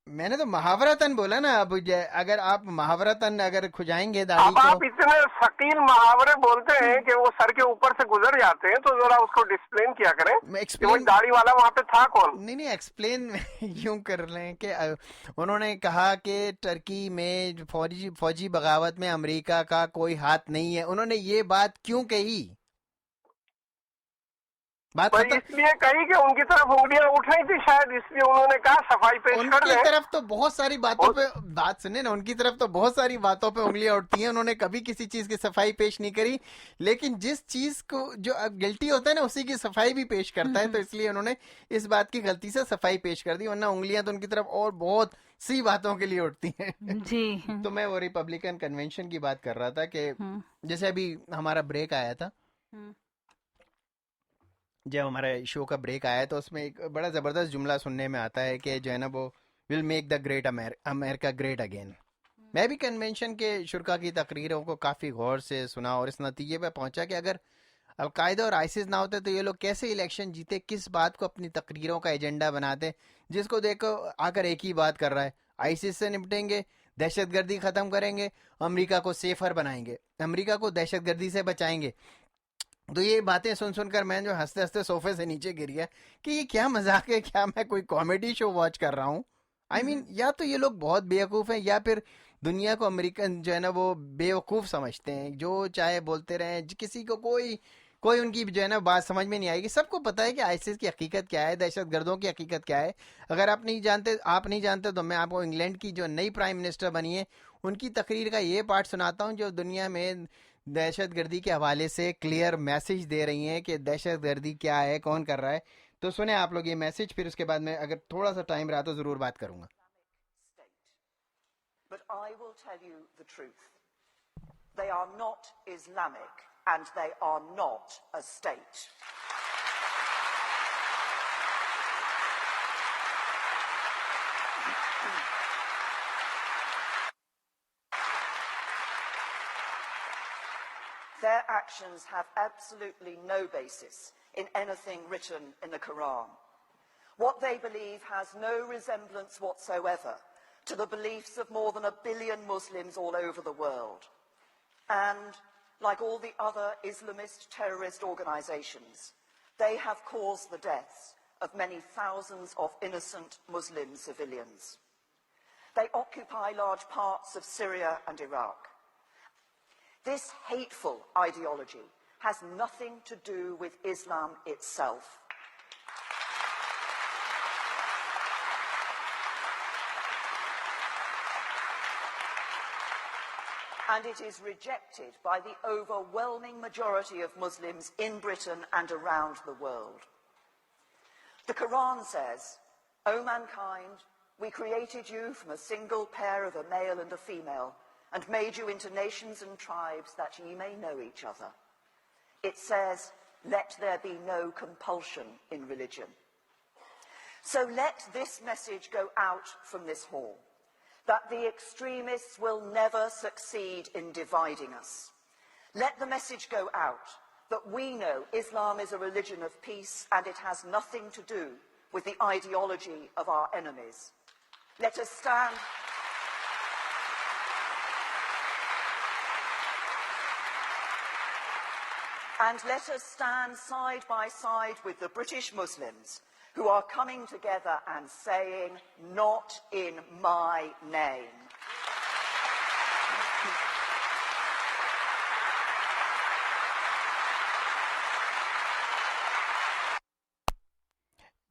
میں نے تو محاورتاً بولا نا. اب اگر آپ محاورتاً اگر کھجائیں گے داڑھی اب آپ اتنے ثقیل محاورے بولتے ہیں کہ وہ سر کے اوپر سے گزر جاتے ہیں, تو ذرا اس کو ڈسپلین کیا کریں کہ وہ داڑھی والا وہاں پہ تھا کون. نہیں ایکسپلین یوں کر لیں کہ انہوں نے کہا کہ ترکی میں فوجی بغاوت میں امریکہ کا کوئی ہاتھ نہیں ہے. انہوں نے یہ بات کیوں کہی؟ اس لیے کہی کہ ان کی طرف انگلیاں اٹھ رہی تھی شاید, اس لیے انہوں نے کہا صفائی پیش کر دیں. ان کی طرف تو بہت ساری باتوں پہ بات سنیں نا, ان کی طرف تو بہت ساری باتوں پہ انگلیاں اٹھتی ہیں. انہوں نے کبھی کسی چیز کی صفائی پیش نہیں کری, لیکن جس چیز کو جو گلٹی ہوتا ہے نا اسی کی صفائی بھی پیش کرتا ہے. تو اس لیے انہوں نے اس بات کی غلطی سے صفائی پیش کر دی, ورنہ انگلیاں تو ان کی طرف اور بہت سی باتوں کے لیے اٹھتی ہیں. جی تو میں وہ ریپبلکن کنونشن کی بات کر رہا تھا کہ جیسے ابھی ہمارا بریک آیا تھا, جب ہمارا شو کا بریک آیا تو اس میں ایک بڑا زبردست جملہ سننے میں آتا ہے کہ جو ہے نا وہ will make the great America great again. میں بھی کنونشن کے شرکا کی تقریروں کو کافی غور سے سنا اور اس نتیجے پہ پہنچا کہ اگر القاعدہ اور آئسس نہ ہوتے تو یہ لوگ کیسے الیکشن جیتے, کس بات کو اپنی تقریروں کا ایجنڈا بناتے, جس کو دیکھو آ کر ایک ہی بات کر رہا ہے, آئسس سے نپٹیں گے, دہشت گردی ختم کریں گے, امریکہ کو سیفر بنائیں گے, امریکہ کو دہشت گردی سے بچائیں گے. تو یہ باتیں سن کر میں جو ہنستے ہنستے صوفے سے نیچے گر گیا کہ یہ کیا مذاق ہے, کیا میں کوئی کامیڈی شو واچ کر رہا ہوں. یا تو یہ لوگ بہت بیوقوف ہیں یا پھر دنیا کو امریکن جو ہے نا وہ بیوقوف سمجھتے ہیں, جو چاہے بولتے رہیں, کسی کو کوئی ان کی جو ہے نا بات سمجھ میں نہیں آئے گی. سب کو پتہ ہے کہ آئسس کی حقیقت کیا ہے, دہشت گردوں کی حقیقت کیا ہے. اگر آپ نہیں جانتے تو میں آپ کو انگلینڈ کی جو نئی پرائم منسٹر بنی ہے ان کی تقریر کا یہ پارٹ سناتا ہوں جو دنیا میں دہشت گردی کے حوالے سے کلیئر میسج دے رہی ہیں کہ دہشت گردی کیا ہے, کون کر رہا ہے. تو سنیں آپ لوگ یہ میسج, پھر اس کے بعد میں اگر تھوڑا سا ٹائم رہا تو ضرور بات کروں گا. But I will tell you the truth. They are not Islamic and they are not a state. Their actions have absolutely no basis in anything written in the Quran. What they believe has no resemblance whatsoever to the beliefs of more than 1 billion Muslims all over the world. And, like all the other Islamist terrorist organizations, they have caused the deaths of many thousands of innocent Muslim civilians. They occupy large parts of Syria and Iraq. This hateful ideology has nothing to do with Islam itself. And it is rejected by the overwhelming majority of Muslims in Britain and around the world. The Quran says, "O mankind, we created you from a single pair of a male and a female, and made you into nations and tribes that ye may know each other." It says, "Let there be no compulsion in religion." So let this message go out from this hall, that the extremists will never succeed in dividing us. Let the message go out that we know Islam is a religion of peace and it has nothing to do with the ideology of our enemies. Let us stand. And let us stand side by side with the British Muslims who are coming together and saying, "Not in my name."